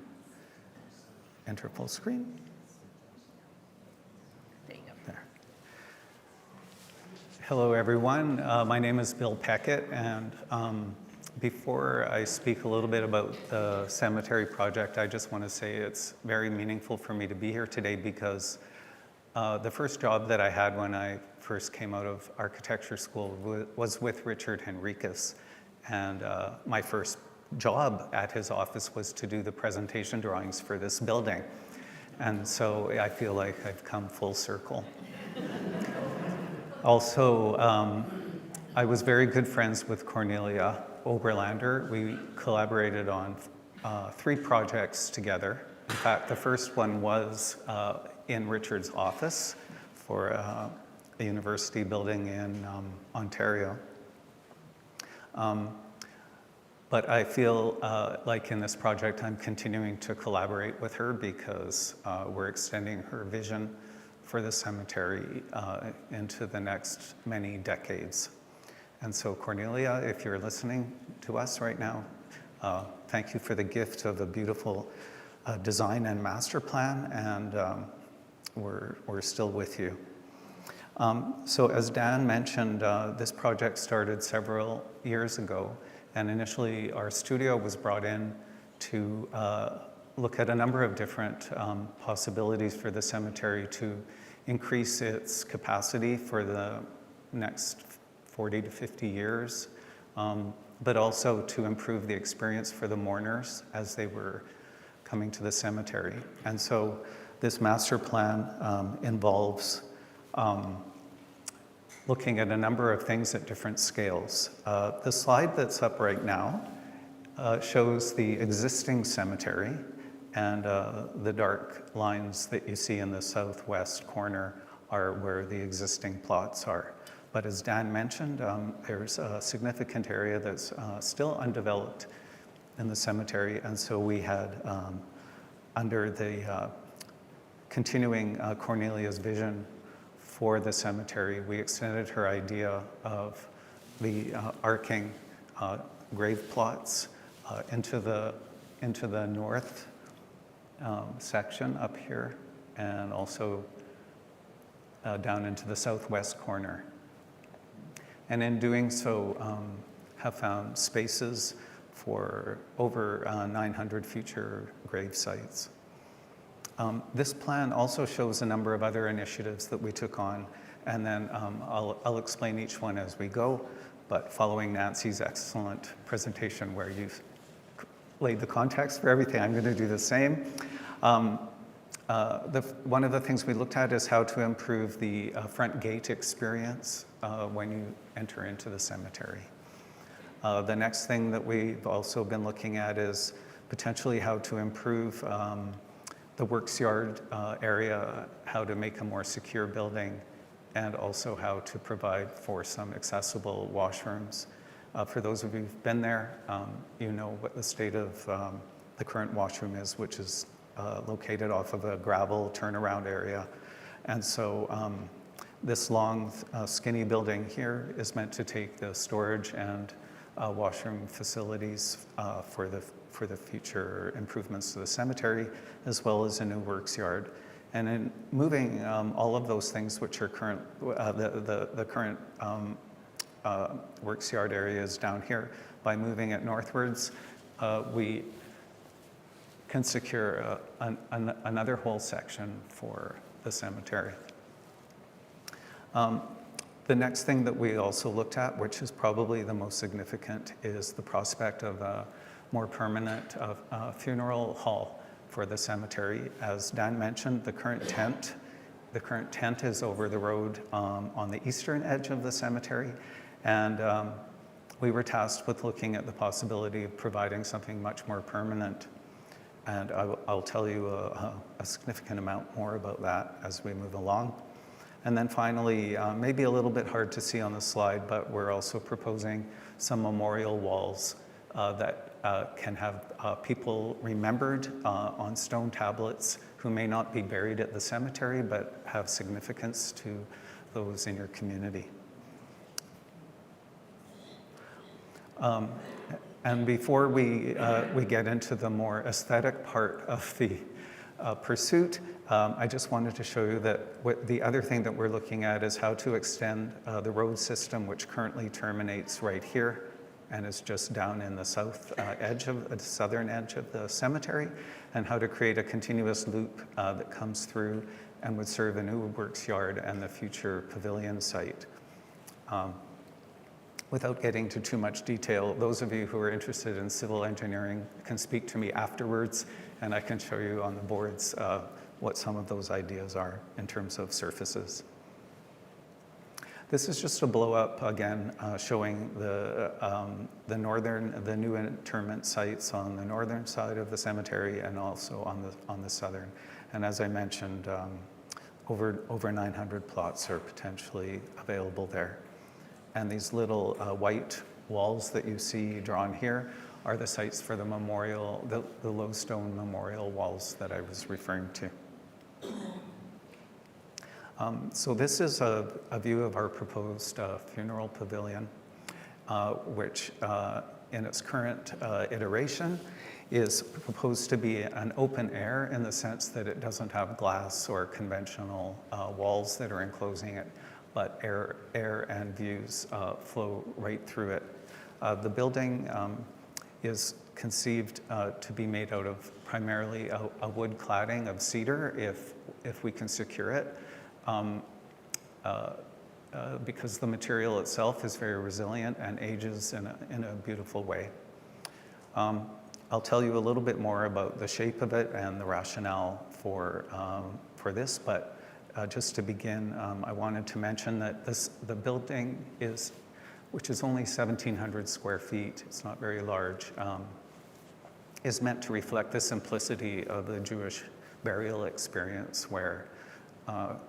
enter full screen. There you go. There. Hello, everyone. My name is Bill Pechet, and before I speak a little bit about the cemetery project, I just want to say it's very meaningful for me to be here today because the first job that I had when I first came out of architecture school was with Richard Henriques, and my first job at his office was to do the presentation drawings for this building. And so I feel like I've come full circle. Also, I was very good friends with Cornelia Oberlander. We collaborated on 3 projects together. In fact, the first one was in Richard's office for a university building in Ontario. But I feel like in this project, I'm continuing to collaborate with her because we're extending her vision for the cemetery into the next many decades. And so Cornelia, if you're listening to us right now, thank you for the gift of a beautiful design and master plan, and we're still with you. So as Dan mentioned, this project started several years ago, and initially our studio was brought in to look at a number of different possibilities for the cemetery to increase its capacity for the next 40 to 50 years, but also to improve the experience for the mourners as they were coming to the cemetery. And so this master plan involves looking at a number of things at different scales. The slide that's up right now shows the existing cemetery, and the dark lines that you see in the southwest corner are where the existing plots are. But as Dan mentioned, there's a significant area that's still undeveloped in the cemetery, and so we had, under the continuing Cornelia's vision for the cemetery, we extended her idea of the arcing grave plots into the north section up here, and also down into the southwest corner. And in doing so, have found spaces for over 900 future grave sites. This plan also shows a number of other initiatives that we took on, and then I'll explain each one as we go, but following Nancy's excellent presentation where you've laid the context for everything, I'm going to do the same. One of the things we looked at is how to improve the front gate experience when you enter into the cemetery. The next thing that we've also been looking at is potentially how to improve the works yard area, how to make a more secure building, and also how to provide for some accessible washrooms. For those of you who've been there, you know what the state of the current washroom is, which is located off of a gravel turnaround area. And so this long, skinny building here is meant to take the storage and washroom facilities for for the future improvements to the cemetery, as well as a new works yard. And in moving all of those things, which are current, the current works yard areas down here, by moving it northwards, we can secure another whole section for the cemetery. The next thing that we also looked at, which is probably the most significant, is the prospect of a more permanent funeral hall for the cemetery. As Dan mentioned, the current tent is over the road on the eastern edge of the cemetery, and we were tasked with looking at the possibility of providing something much more permanent. And I'll tell you a significant amount more about that as we move along. And then finally, maybe a little bit hard to see on the slide, but we're also proposing some memorial walls that can have people remembered on stone tablets who may not be buried at the cemetery, but have significance to those in your community. And before we get into the more aesthetic part of the pursuit, I just wanted to show you that the other thing that we're looking at is how to extend the road system, which currently terminates right here and is just down in the southern edge of the cemetery, and how to create a continuous loop that comes through and would serve a new works yard and the future pavilion site. Without getting into too much detail, those of you who are interested in civil engineering can speak to me afterwards, and I can show you on the boards what some of those ideas are in terms of surfaces. This is just a blow up again, showing the new interment sites on the northern side of the cemetery and also on the southern. And as I mentioned, over 900 plots are potentially available there. And these little white walls that you see drawn here are the sites for the memorial, the low stone memorial walls that I was referring to. So this is a view of our proposed funeral pavilion, which in its current iteration is proposed to be an open air in the sense that it doesn't have glass or conventional walls that are enclosing it, but air and views flow right through it. The building is conceived to be made out of primarily a wood cladding of cedar if we can secure it, because the material itself is very resilient and ages in a beautiful way. I'll tell you a little bit more about the shape of it and the rationale for this, but just to begin, I wanted to mention that the building which is only 1,700 square feet, it's not very large, is meant to reflect the simplicity of the Jewish burial experience where,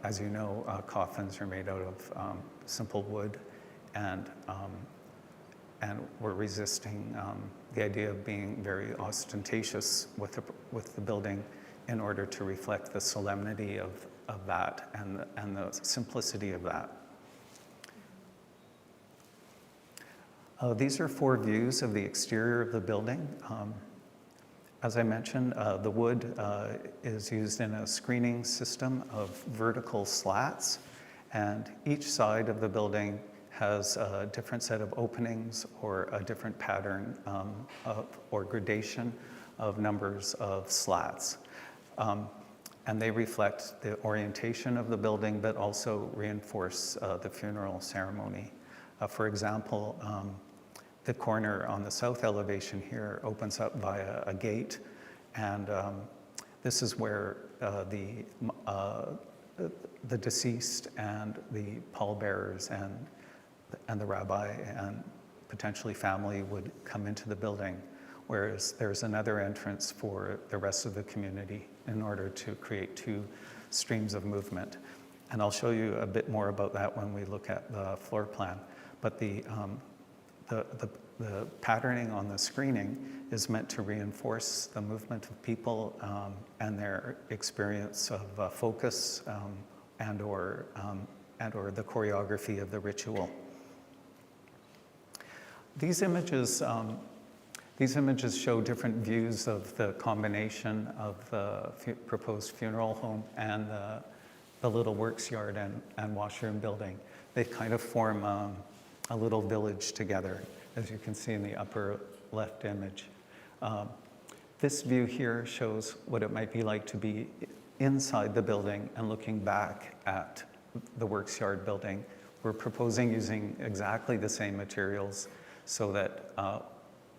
as you know, coffins are made out of simple wood, and we're resisting the idea of being very ostentatious with the building in order to reflect the solemnity of that and the simplicity of that. These are 4 views of the exterior of the building. As I mentioned, the wood is used in a screening system of vertical slats, and each side of the building has a different set of openings or a different pattern or gradation of numbers of slats. And they reflect the orientation of the building, but also reinforce the funeral ceremony. For example, the corner on the south elevation here opens up via a gate, and this is where the deceased and the pallbearers and the rabbi and potentially family would come into the building, whereas there's another entrance for the rest of the community in order to create 2 streams of movement. And I'll show you a bit more about that when we look at the floor plan. But the patterning on the screening is meant to reinforce the movement of people and their experience of focus and or the choreography of the ritual. These images These images show different views of the combination of the proposed funeral home and the little works yard and washroom building. They kind of form a little village together, as you can see in the upper left image. This view here shows what it might be like to be inside the building and looking back at the works yard building. We're proposing using exactly the same materials so that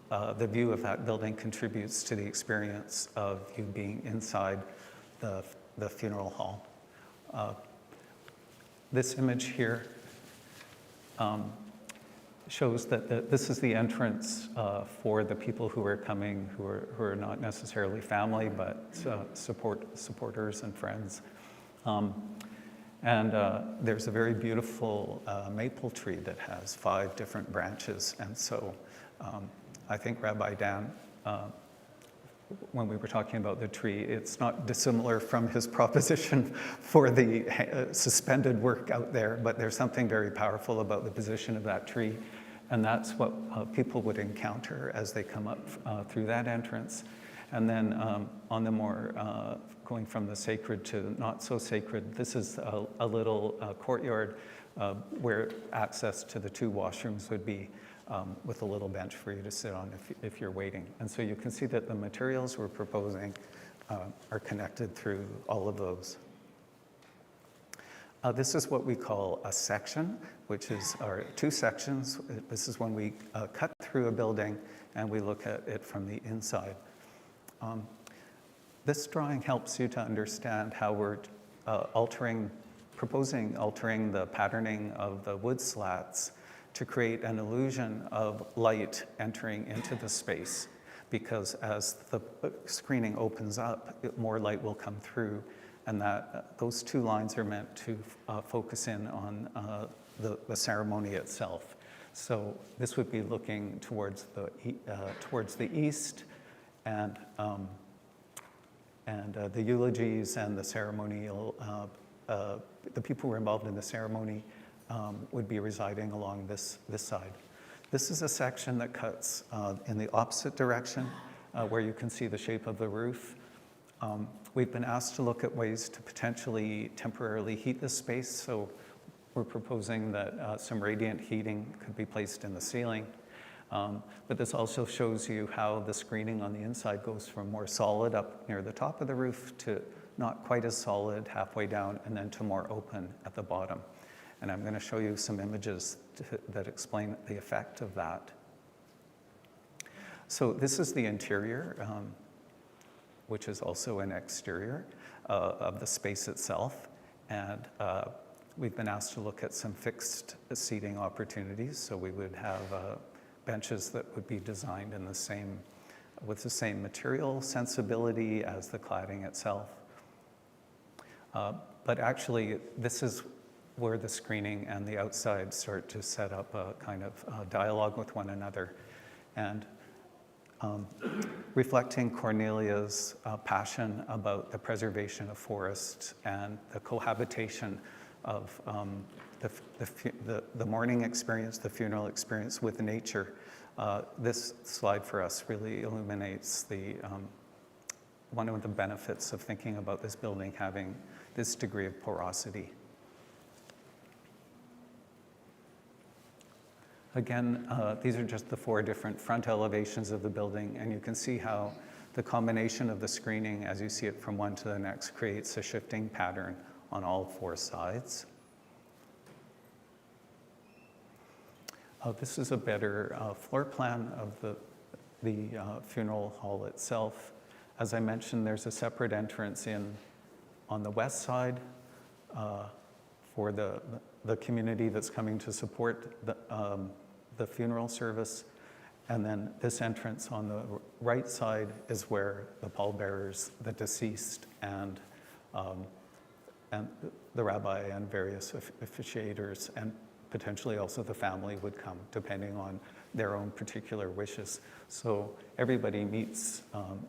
the view of that building contributes to the experience of you being inside the funeral hall. This image here shows that this is the entrance for the people who are coming, who are not necessarily family, but supporters and friends. There's a very beautiful maple tree that has 5 different branches. And so I think Rabbi Dan, when we were talking about the tree, it's not dissimilar from his proposition for the suspended work out there, but there's something very powerful about the position of that tree. And that's what people would encounter as they come up through that entrance. And then on the more, going from the sacred to not so sacred, this is a little courtyard where access to the 2 washrooms would be, with a little bench for you to sit on if you're waiting. And so you can see that the materials we're proposing are connected through all of those. This is what we call a section, which is our 2 sections. This is when we cut through a building and we look at it from the inside. This drawing helps you to understand how we're proposing altering the patterning of the wood slats to create an illusion of light entering into the space, because as the screening opens up, more light will come through, and that those 2 lines are meant to focus in on the ceremony itself. So this would be looking towards the east, and the eulogies and the ceremonial, the people who were involved in the ceremony would be residing along this side. This is a section that cuts in the opposite direction, where you can see the shape of the roof. We've been asked to look at ways to potentially temporarily heat this space, so we're proposing that some radiant heating could be placed in the ceiling. But this also shows you how the screening on the inside goes from more solid up near the top of the roof to not quite as solid halfway down, and then to more open at the bottom. And I'm going to show you some images that explain the effect of that. So this is the interior, which is also an exterior of the space itself. And we've been asked to look at some fixed seating opportunities. So we would have benches that would be designed in with the same material sensibility as the cladding itself. But actually, this is where the screening and the outside start to set up a kind of dialogue with one another. And reflecting Cornelia's passion about the preservation of forests and the cohabitation of the mourning experience, the funeral experience with nature. This slide for us really illuminates one of the benefits of thinking about this building having this degree of porosity. Again, these are just the 4 different front elevations of the building, and you can see how the combination of the screening, as you see it from one to the next, creates a shifting pattern on all 4 sides. This is a better floor plan of the funeral hall itself. As I mentioned, there's a separate entrance on the west side for the community that's coming to support the funeral service. And then this entrance on the right side is where the pallbearers, the deceased, and the rabbi and various officiators, and potentially also the family would come, depending on their own particular wishes. So everybody meets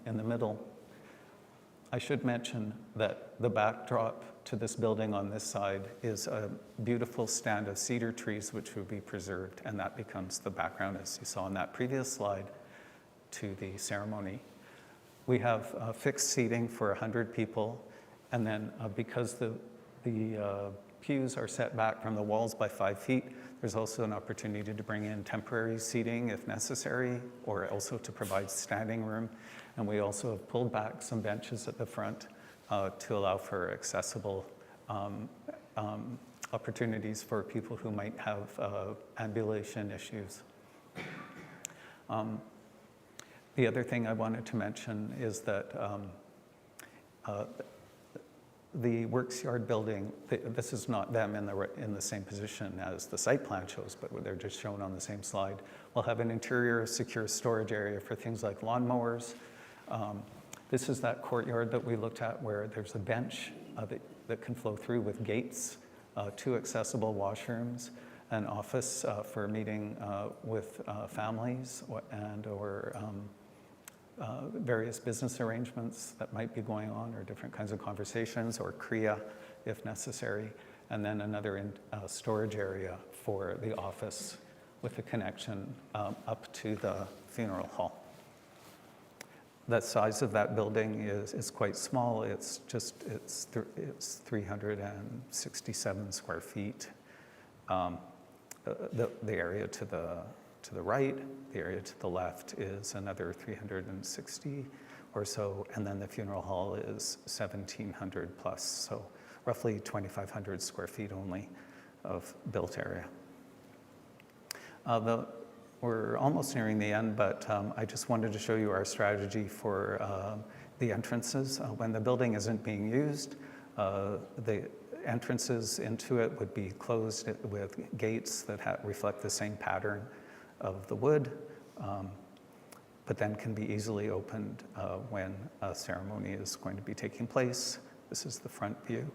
in the middle. I should mention that the backdrop to this building on this side is a beautiful stand of cedar trees which would be preserved, and that becomes the background, as you saw in that previous slide. to the ceremony. We have fixed seating for 100 people, and then because the pews are set back from the walls by 5 feet, there's also an opportunity to bring in temporary seating if necessary, or also to provide standing room. And we also have pulled back some benches at the front to allow for accessible opportunities for people who might have ambulation issues. The other thing I wanted to mention is that the Works Yard building, this is not them in the same position as the site plan shows, but they're just shown on the same slide. We'll have an interior secure storage area for things like lawnmowers. This is that courtyard that we looked at where there's a bench that can flow through with gates, 2 accessible washrooms, an office for meeting with families or various business arrangements that might be going on, or different kinds of conversations, or kriya if necessary, and then another storage area for the office with a connection up to the funeral hall. The size of that building is quite small. It's 367 square feet. The area to the right, the area to the left is another 360 or so, and then the funeral hall is 1,700 plus, so roughly 2,500 square feet only of built area. We're almost nearing the end, but I just wanted to show you our strategy for the entrances. When the building isn't being used, the entrances into it would be closed with gates that reflect the same pattern of the wood, but then can be easily opened when a ceremony is going to be taking place. This is the front view.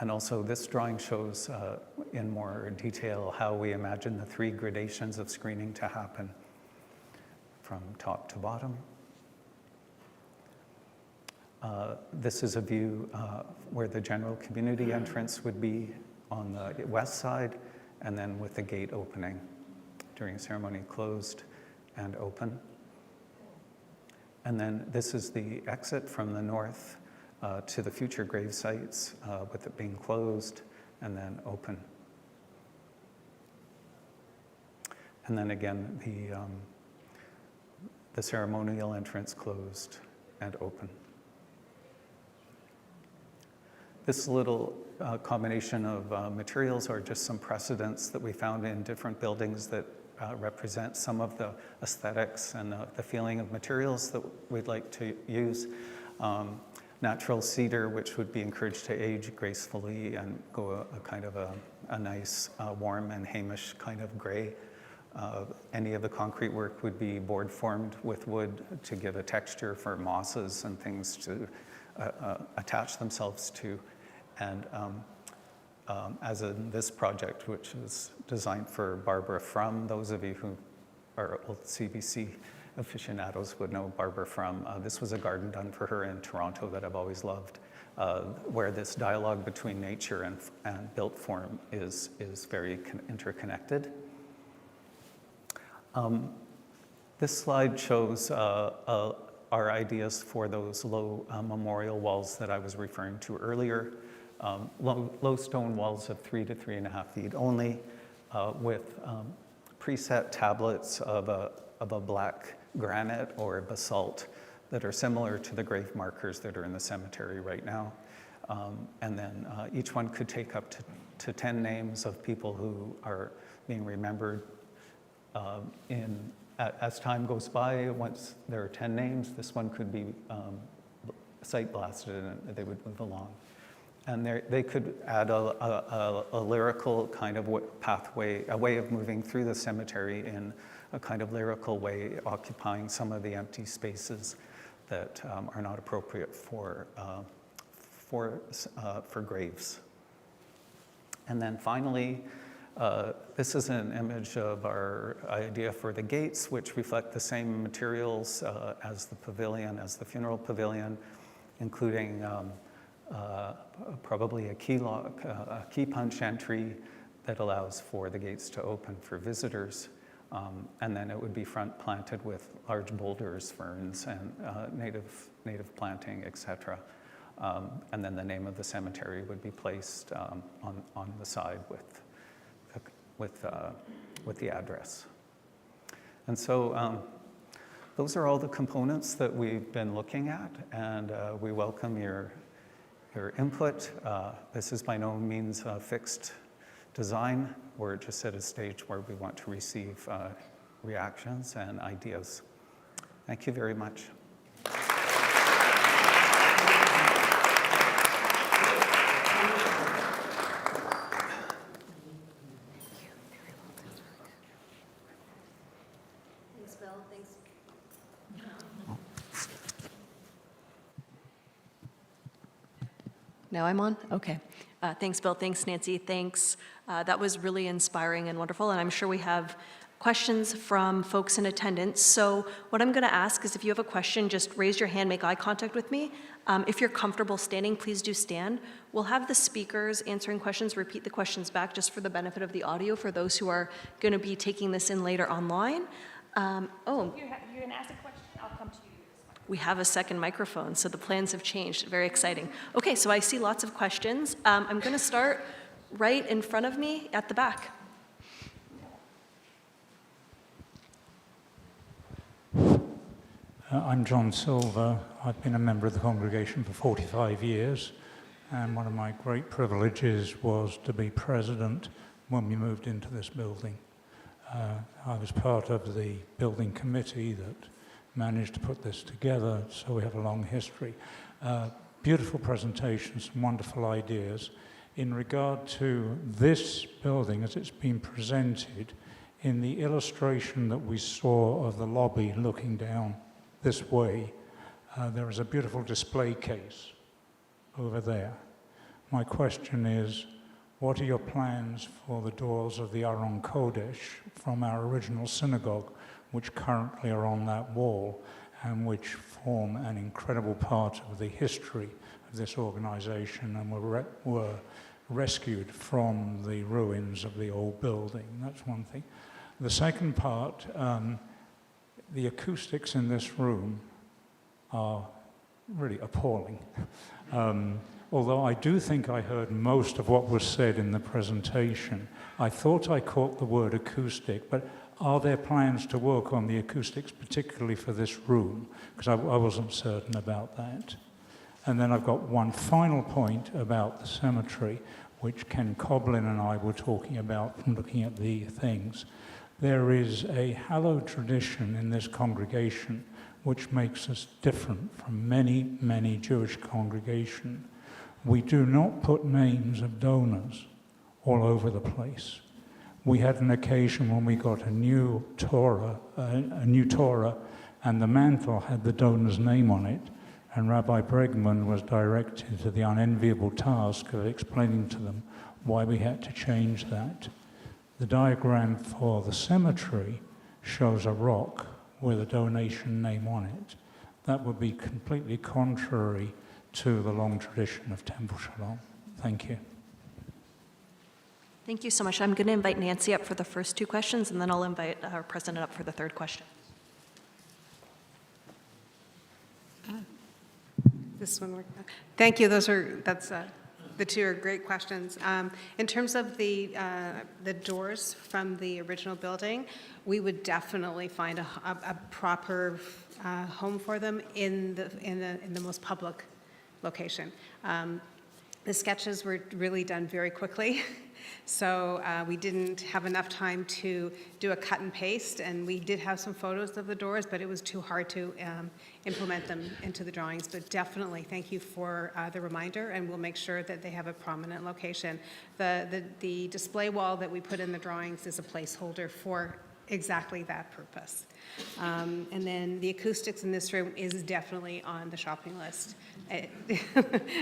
And also this drawing shows in more detail how we imagine the 3 gradations of screening to happen from top to bottom. This is a view where the general community entrance would be on the west side, and then with the gate opening during ceremony, closed and open. And then this is the exit from the north to the future grave sites, with it being closed and then open. And then again, the ceremonial entrance closed and open. This little combination of materials are just some precedents that we found in different buildings that represent some of the aesthetics and the feeling of materials that we'd like to use. Natural cedar, which would be encouraged to age gracefully and go a kind of a nice warm and Hamish kind of gray. Any of the concrete work would be board formed with wood to give a texture for mosses and things to attach themselves to. And as in this project, which is designed for Barbara Frum, those of you who are old CBC aficionados would know Barbara Frum. This was a garden done for her in Toronto that I've always loved, where this dialogue between nature and built form is very interconnected. This slide shows our ideas for those low memorial walls that I was referring to earlier. Low stone walls of 3 to 3.5 feet only, with preset tablets of a black granite or basalt that are similar to the grave markers that are in the cemetery right now. And then each one could take up to 10 names of people who are being remembered as time goes by. Once there are 10 names, this one could be sight blasted and they would move along. And they could add a lyrical kind of pathway, a way of moving through the cemetery in a kind of lyrical way, occupying some of the empty spaces that are not appropriate for graves. And then finally, this is an image of our idea for the gates, which reflect the same materials as the pavilion, as the funeral pavilion, including probably a key lock, a key punch entry that allows for the gates to open for visitors. And then it would be front planted with large boulders, ferns, and native planting, etc. And then the name of the cemetery would be placed on the side with the address. And so those are all the components that we've been looking at, and we welcome your input. This is by no means a fixed design. We're just at a stage where we want to receive reactions and ideas. Thank you very much. Thanks, Bill. Thanks. Now I'm on? Okay. Thanks, Bill. Thanks, Nancy. Thanks. That was really inspiring and wonderful, and I'm sure we have questions from folks in attendance. So what I'm going to ask is if you have a question, just raise your hand, make eye contact with me. If you're comfortable standing, please do stand. We'll have the speakers answering questions repeat the questions back just for the benefit of the audio for those who are going to be taking this in later online. You're going to ask a question, I'll come to you. We have a second microphone, so the plans have changed. Very exciting. Okay, so I see lots of questions. I'm going to start right in front of me at the back. I'm John Silver. I've been a member of the congregation for 45 years, and one of my great privileges was to be president when we moved into this building. I was part of the building committee that managed to put this together, so we have a long history. Beautiful presentations, some wonderful ideas. In regard to this building as it's been presented, in the illustration that we saw of the lobby looking down this way, there is a beautiful display case over there. My question is, what are your plans for the doors of the Aron Kodesh from our original synagogue, which currently are on that wall and which form an incredible part of the history of this organization and were rescued from the ruins of the old building? That's one thing. The second part, the acoustics in this room are really appalling. Although I do think I heard most of what was said in the presentation. I thought I caught the word acoustic, but are there plans to work on the acoustics, particularly for this room? Because I wasn't certain about that. And then I've got one final point about the cemetery, which Ken Coblin and I were talking about from looking at the things. There is a hallowed tradition in this congregation which makes us different from many, many Jewish congregations. We do not put names of donors all over the place. We had an occasion when we got a new Torah, and the mantle had the donor's name on it, and Rabbi Bregman was directed to the unenviable task of explaining to them why we had to change that. The diagram for the cemetery shows a rock with a donation name on it. That would be completely contrary to the long tradition of Temple Sholom. Thank you. Thank you so much. I'm going to invite Nancy up for the first two questions, and then I'll invite our president up for the third question. This one worked. Thank you. The two are great questions. In terms of the doors from the original building, we would definitely find a proper home for them in the most public location. The sketches were really done very quickly, so we didn't have enough time to do a cut and paste, and we did have some photos of the doors, but it was too hard to implement them into the drawings. But definitely, thank you for the reminder, and we'll make sure that they have a prominent location. The display wall that we put in the drawings is a placeholder for exactly that purpose. And then the acoustics in this room is definitely on the shopping list.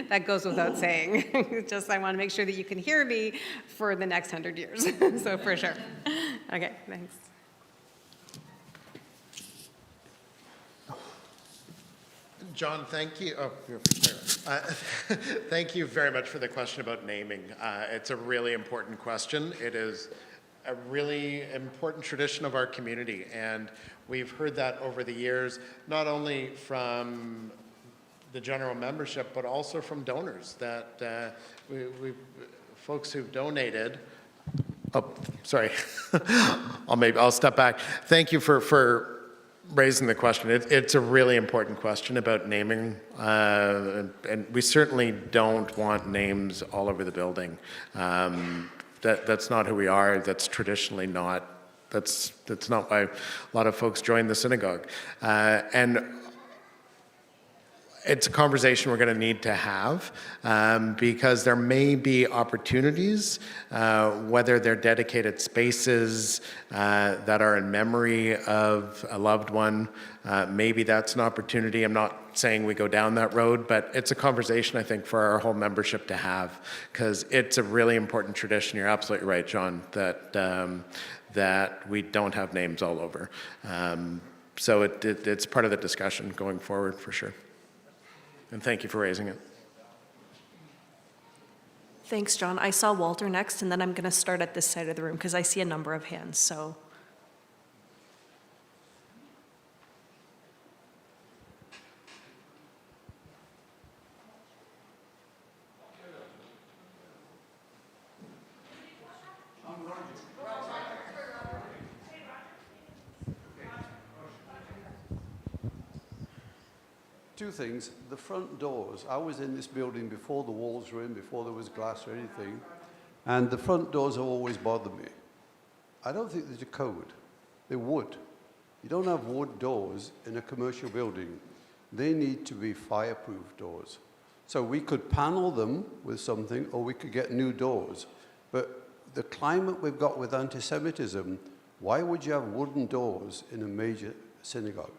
That goes without saying. Just I want to make sure that you can hear me for the next 100 years. So for sure. Okay, thanks. John, thank you. Oh, you're there. Thank you very much for the question about naming. It's a really important question. It is a really important tradition of our community. And we've heard that over the years, not only from the general membership, but also from donors, that folks who've donated. Oh, sorry. I'll step back. Thank you for raising the question. It's a really important question about naming, and we certainly don't want names all over the building. That's not who we are. That's traditionally not. That's not why a lot of folks join the synagogue, and it's a conversation we're going to need to have because there may be opportunities, whether they're dedicated spaces that are in memory of a loved one. Maybe that's an opportunity. I'm not saying we go down that road, but it's a conversation I think for our whole membership to have because it's a really important tradition. You're absolutely right, John, that we don't have names all over. So it's part of the discussion going forward for sure. And thank you for raising it. Thanks, John. I saw Walter next, and then I'm going to start at this side of the room because I see a number of hands, so. Two things. The front doors. I was in this building before the walls were in, before there was glass or anything, and the front doors have always bothered me. I don't think there's a code. They're wood. You don't have wood doors in a commercial building. They need to be fireproof doors. So we could panel them with something, or we could get new doors. But the climate we've got with anti-Semitism, why would you have wooden doors in a major synagogue?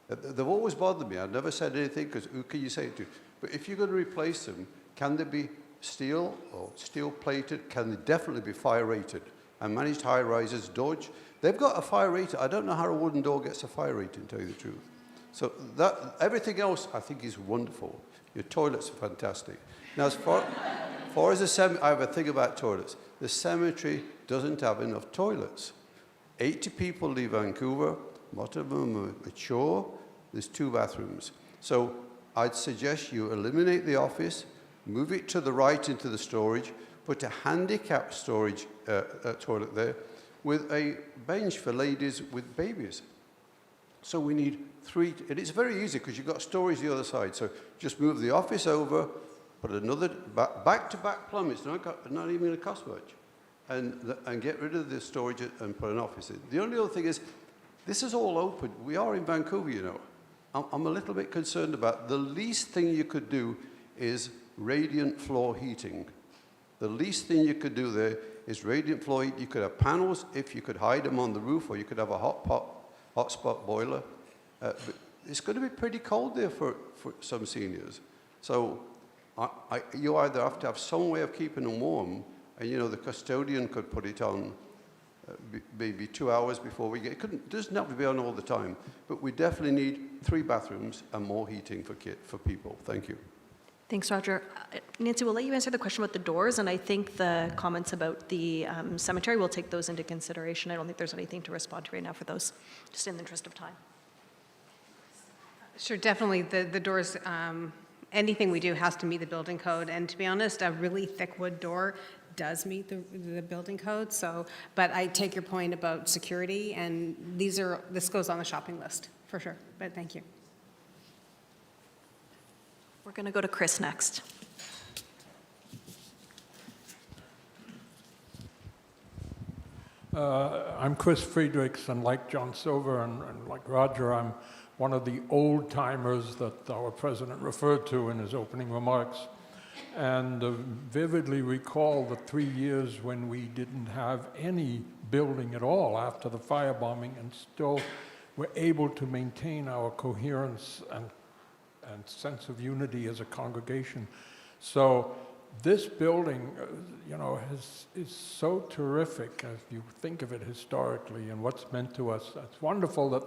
They've always bothered me. I've never said anything because who can you say it to? But if you're going to replace them, can they be steel or steel plated? Can they definitely be fire rated? I managed high rises, Dodge. They've got a fire rating. I don't know how a wooden door gets a fire rating, to tell you the truth. So everything else I think is wonderful. Your toilets are fantastic. Now, as far as the cemetery, I have a thing about toilets. The cemetery doesn't have enough toilets. 80 people leave Vancouver. Most of them are mature. There's 2 bathrooms. So I'd suggest you eliminate the office, move it to the right into the storage, put a handicapped storage toilet there with a bench for ladies with babies. So we need 3, and it's very easy because you've got storage the other side. So just move the office over, put another back-to-back plumbing. It's not even going to cost much. And get rid of the storage and put an office in. The only other thing is, this is all open. We are in Vancouver, you know. I'm a little bit concerned about the least thing you could do is radiant floor heating. The least thing you could do there is radiant floor heat. You could have panels if you could hide them on the roof, or you could have a hot spot boiler. But it's going to be pretty cold there for some seniors. So you either have to have some way of keeping them warm, and you know the custodian could put it on maybe 2 hours before we get. It doesn't have to be on all the time, but we definitely need 3 bathrooms and more heating for people. Thank you. Thanks, Roger. Nancy, we'll let you answer the question about the doors, and I think the comments about the cemetery, we'll take those into consideration. I don't think there's anything to respond to right now for those, just in the interest of time. Sure, definitely. The doors, anything we do has to meet the building code. And to be honest, a really thick wood door does meet the building code. So, but I take your point about security, and this goes on the shopping list for sure. But thank you. We're going to go to Chris next. I'm Chris Friedrichs, and like John Silver and like Roger, I'm one of the old timers that our president referred to in his opening remarks. And vividly recall the 3 years when we didn't have any building at all after the firebombing, and still were able to maintain our coherence and sense of unity as a congregation. So this building, is so terrific as you think of it historically and what's meant to us. It's wonderful that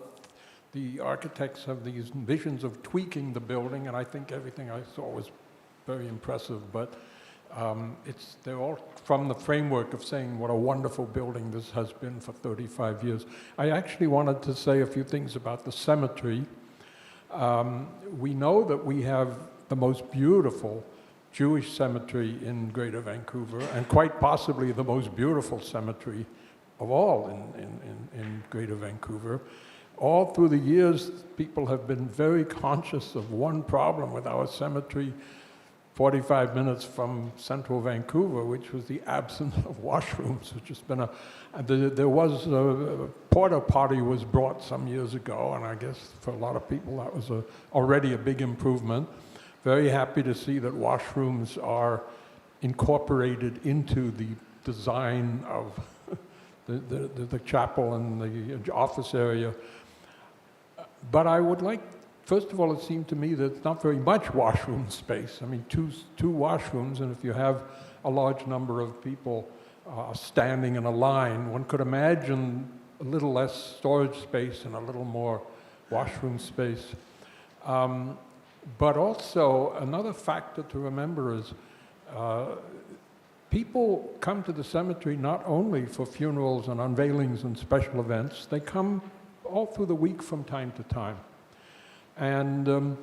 the architects have these visions of tweaking the building, and I think everything I saw was very impressive. But They're all from the framework of saying what a wonderful building this has been for 35 years. I actually wanted to say a few things about the cemetery. We know that we have the most beautiful Jewish cemetery in Greater Vancouver, and quite possibly the most beautiful cemetery of all in Greater Vancouver. All through the years, people have been very conscious of one problem with our cemetery 45 minutes from central Vancouver, which was the absence of washrooms, which has been there was a porta potty was brought some years ago, and I guess for a lot of people that was already a big improvement. Very happy to see that washrooms are incorporated into the design of the chapel and the office area. But I would like, first of all, it seemed to me that it's not very much washroom space. I mean, two washrooms, and if you have a large number of people standing in a line, one could imagine a little less storage space and a little more washroom space. But also, another factor to remember is people come to the cemetery not only for funerals and unveilings and special events, they come all through the week from time to time. And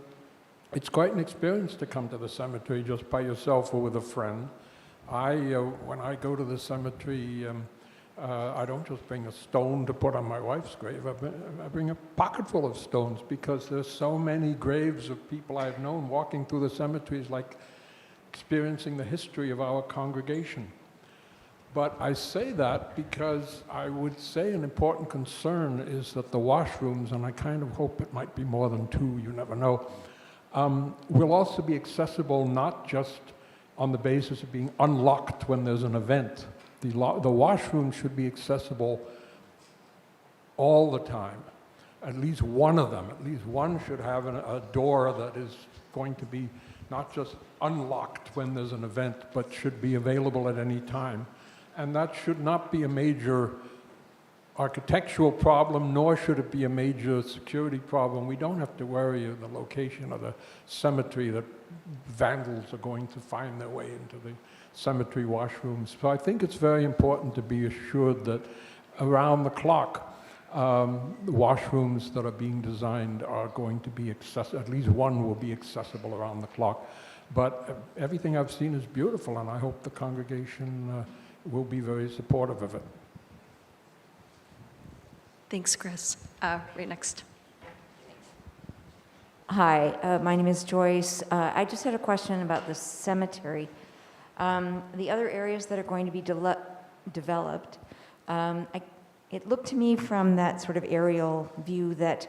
it's quite an experience to come to the cemetery just by yourself or with a friend. When I go to the cemetery, I don't just bring a stone to put on my wife's grave. I bring a pocket full of stones because there's so many graves of people I've known. Walking through the cemetery is like experiencing the history of our congregation. But I say that because I would say an important concern is that the washrooms, and I kind of hope it might be more than two, you never know, will also be accessible not just on the basis of being unlocked when there's an event. The washroom should be accessible all the time. At least one of them, at least one should have a door that is going to be not just unlocked when there's an event, but should be available at any time. And that should not be a major architectural problem, nor should it be a major security problem. We don't have to worry of the location of the cemetery that vandals are going to find their way into the cemetery washrooms. So I think it's very important to be assured that around the clock, the washrooms that are being designed are going to be accessible. At least one will be accessible around the clock. But everything I've seen is beautiful, and I hope the congregation will be very supportive of it. Thanks, Chris. Right next. Hi, my name is Joyce. I just had a question about the cemetery. The other areas that are going to be developed, it looked to me from that sort of aerial view that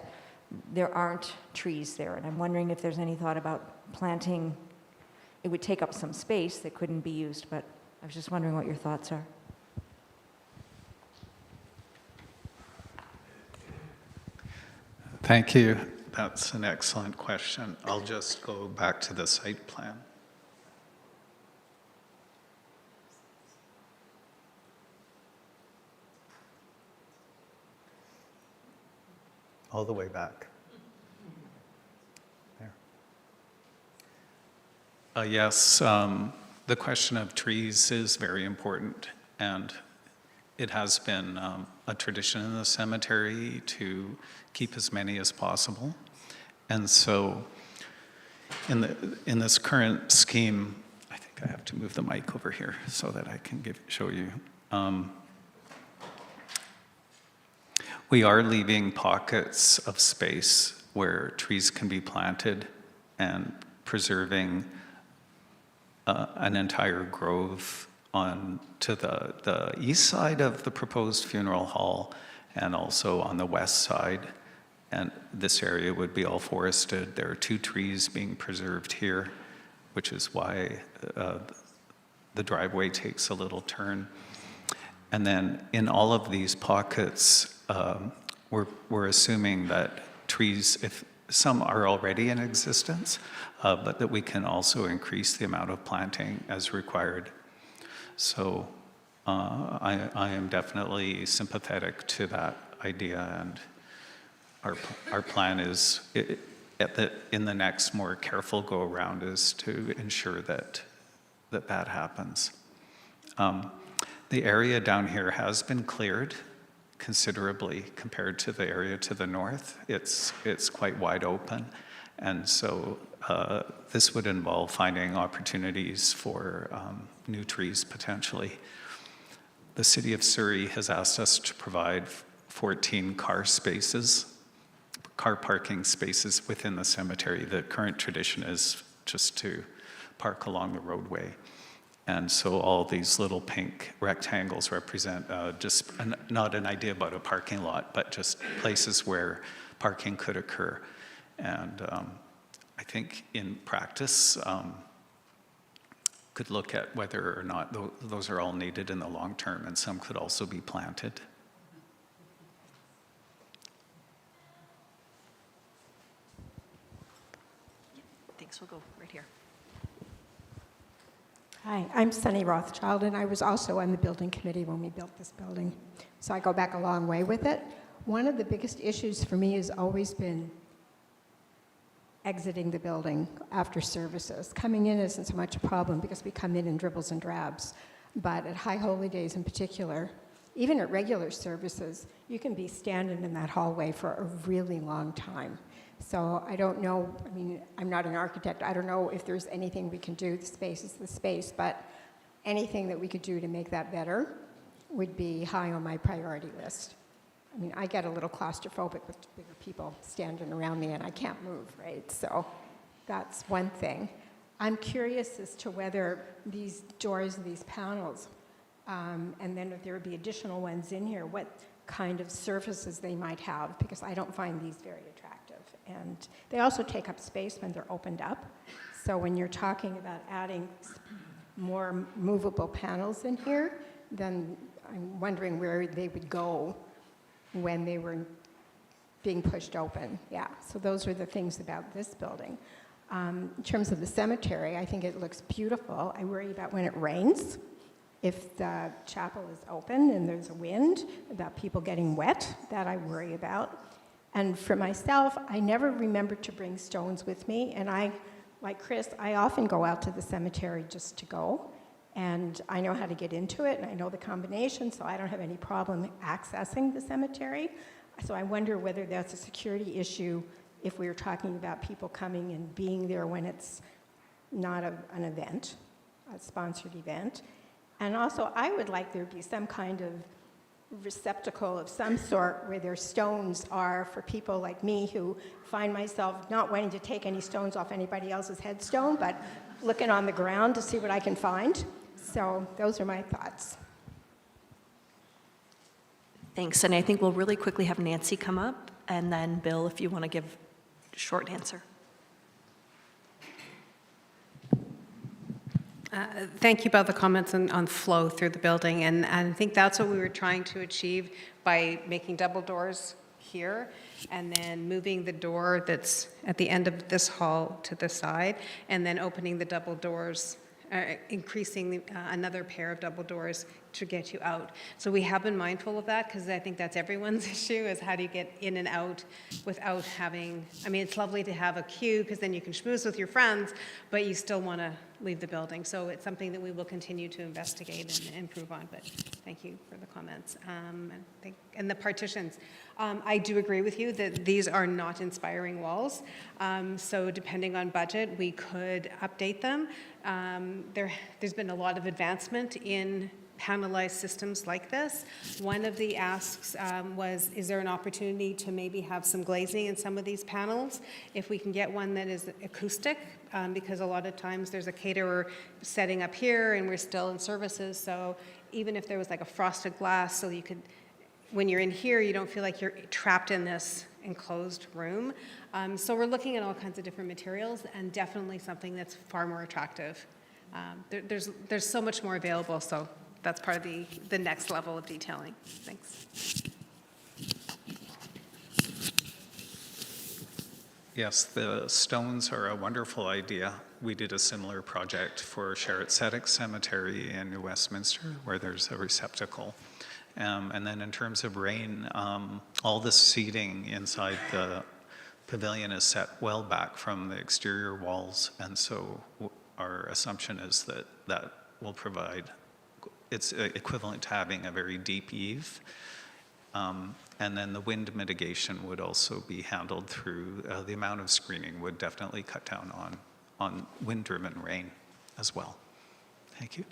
there aren't trees there, and I'm wondering if there's any thought about planting. It would take up some space that couldn't be used, but I was just wondering what your thoughts are. Thank you. That's an excellent question. I'll just go back to the site plan. All the way back. There. Yes, the question of trees is very important, and it has been a tradition in the cemetery to keep as many as possible. And so in this current scheme, I think I have to move the mic over here so that I can show you. We are leaving pockets of space where trees can be planted and preserving an entire grove on to the east side of the proposed funeral hall and also on the west side. And this area would be all forested. There are 2 trees being preserved here, which is why the driveway takes a little turn. And then in all of these pockets, we're assuming that trees, if some are already in existence, but that we can also increase the amount of planting as required. So I am definitely sympathetic to that idea, and our plan is, in the next more careful go-around, is to ensure that that happens. The area down here has been cleared considerably compared to the area to the north. It's quite wide open, and so this would involve finding opportunities for new trees potentially. The City of Surrey has asked us to provide 14 car parking spaces within the cemetery. The current tradition is just to park along the roadway. And so all these little pink rectangles represent not an idea about a parking lot, but just places where parking could occur. And I think in practice, could look at whether or not those are all needed in the long term, and some could also be planted. Thanks, we'll go right here. Hi, I'm Sunny Rothschild, and I was also on the building committee when we built this building. So I go back a long way with it. One of the biggest issues for me has always been exiting the building after services. Coming in isn't so much a problem because we come in dribbles and drabs. But at High Holy Days in particular, even at regular services, you can be standing in that hallway for a really long time. So I don't know, I mean, I'm not an architect. I don't know if there's anything we can do. The space is the space, but anything that we could do to make that better would be high on my priority list. I mean, I get a little claustrophobic with bigger people standing around me and I can't move, right? So that's one thing. I'm curious as to whether these doors, these panels, and then if there would be additional ones in here, what kind of surfaces they might have, because I don't find these very attractive. And they also take up space when they're opened up. So when you're talking about adding more movable panels in here, then I'm wondering where they would go when they were being pushed open. Yeah, so those are the things about this building. In terms of the cemetery, I think it looks beautiful. I worry about when it rains, if the chapel is open and there's a wind, about people getting wet, that I worry about. And for myself, I never remember to bring stones with me, and I, like Chris, I often go out to the cemetery just to go, and I know how to get into it, and I know the combination, so I don't have any problem accessing the cemetery. So I wonder whether that's a security issue if we were talking about people coming and being there when it's not an event, a sponsored event. And also, I would like there to be some kind of receptacle of some sort where their stones are for people like me who find myself not wanting to take any stones off anybody else's headstone, but looking on the ground to see what I can find. So those are my thoughts. Thanks, and I think we'll really quickly have Nancy come up, and then Bill, if you want to give a short answer. Thank you about the comments on flow through the building, and I think that's what we were trying to achieve by making double doors here and then moving the door that's at the end of this hall to the side and then opening the double doors, increasing another pair of double doors to get you out. So we have been mindful of that because I think that's everyone's issue, is how do you get in and out without having, I mean, it's lovely to have a queue because then you can schmooze with your friends, but you still want to leave the building. So it's something that we will continue to investigate and improve on, but thank you for the comments. And the partitions. I do agree with you that these are not inspiring walls. So depending on budget, we could update them. There's been a lot of advancement in panelized systems like this. One of the asks was, is there an opportunity to maybe have some glazing in some of these panels? If we can get one that is acoustic, because a lot of times there's a caterer setting up here and we're still in services, so even if there was like a frosted glass, so you could, when you're in here, you don't feel like you're trapped in this enclosed room. So we're looking at all kinds of different materials and definitely something that's far more attractive. There's so much more available, so that's part of the next level of detailing. Thanks. Yes, the stones are a wonderful idea. We did a similar project for Sherritt Cemetery in New Westminster, where there's a receptacle. And then in terms of rain, all the seating inside the pavilion is set well back from the exterior walls, and so our assumption is that that will provide, it's equivalent to having a very deep eave. And then the wind mitigation would also be handled through, the amount of screening would definitely cut down on wind-driven rain as well. Thank you.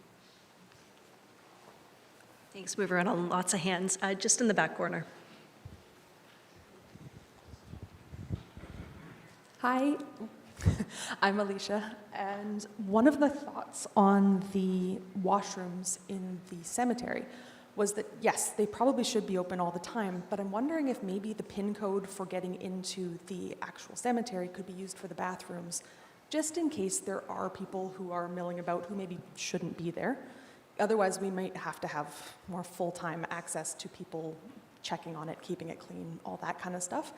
Thanks. Move around on lots of hands. Just in the back corner. Hi, I'm Alicia, and one of the thoughts on the washrooms in the cemetery was that, yes, they probably should be open all the time, but I'm wondering if maybe the PIN code for getting into the actual cemetery could be used for the bathrooms, just in case there are people who are milling about who maybe shouldn't be there. Otherwise, we might have to have more full-time access to people checking on it, keeping it clean, all that kind of stuff.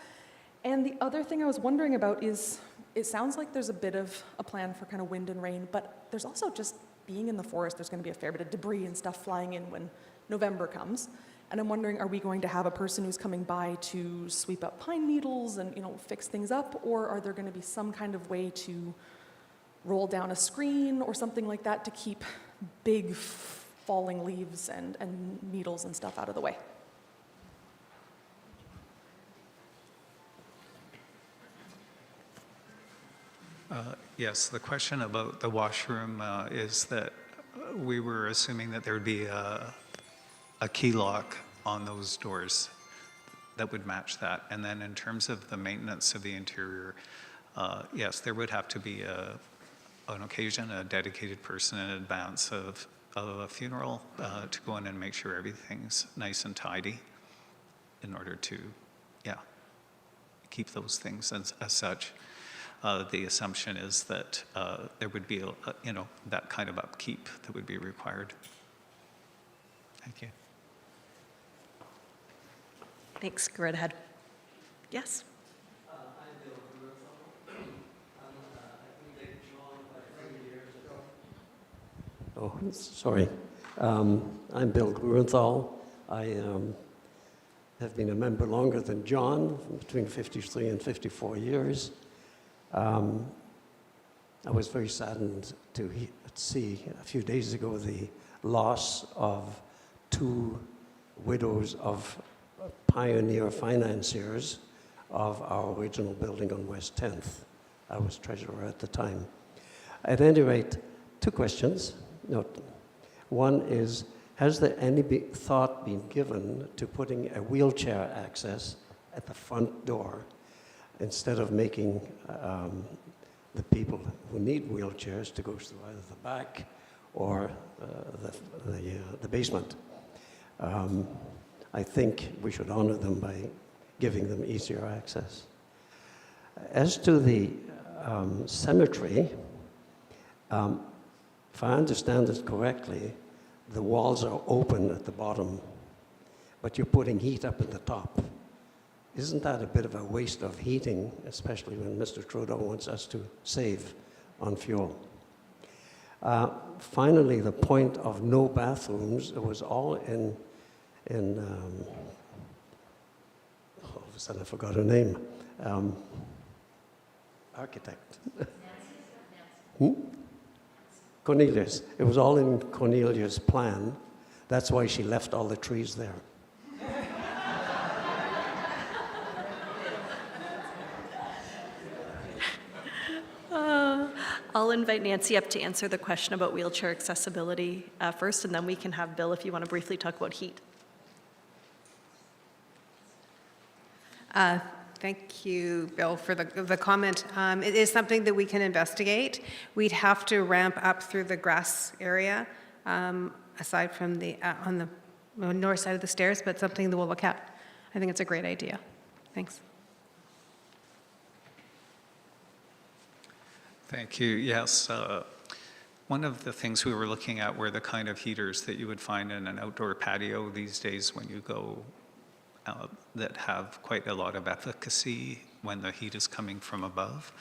And the other thing I was wondering about is, it sounds like there's a bit of a plan for kind of wind and rain, but there's also just being in the forest, there's going to be a fair bit of debris and stuff flying in when November comes. And I'm wondering, are we going to have a person who's coming by to sweep up pine needles and, fix things up? Or are there going to be some kind of way to roll down a screen or something like that to keep big falling leaves and needles and stuff out of the way? Yes, the question about the washroom is that we were assuming that there would be a key lock on those doors that would match that. And then in terms of the maintenance of the interior, yes, there would have to be on occasion a dedicated person in advance of a funeral to go in and make sure everything's nice and tidy in order to, keep those things as such. The assumption is that there would be, that kind of upkeep that would be required. Thank you. Thanks. Go right ahead. Yes. Oh, sorry. I'm Bill Gruenthal. I have been a member longer than John, between 53 and 54 years. I was very saddened to see a few days ago the loss of two widows of pioneer financiers of our original building on West 10th. I was treasurer at the time. At any rate, two questions. One is, has there any thought been given to putting a wheelchair access at the front door instead of making the people who need wheelchairs to go through either the back or the basement? I think we should honor them by giving them easier access. As to the cemetery, if I understand it correctly, the walls are open at the bottom, but you're putting heat up at the top. Isn't that a bit of a waste of heating, especially when Mr. Trudeau wants us to save on fuel? Finally, the point of no bathrooms, it was all in all of a sudden I forgot her name, architect. Cornelius. It was all in Cornelius' plan. That's why she left all the trees there. I'll invite Nancy up to answer the question about wheelchair accessibility first, and then we can have Bill if you want to briefly talk about heat. Thank you, Bill, for the comment. It is something that we can investigate. We'd have to ramp up through the grass area, aside from on the north side of the stairs, but something that we'll look at. I think it's a great idea. Thanks. Thank you. Yes. One of the things we were looking at were the kind of heaters that you would find in an outdoor patio these days when you go, that have quite a lot of efficacy when the heat is coming from above.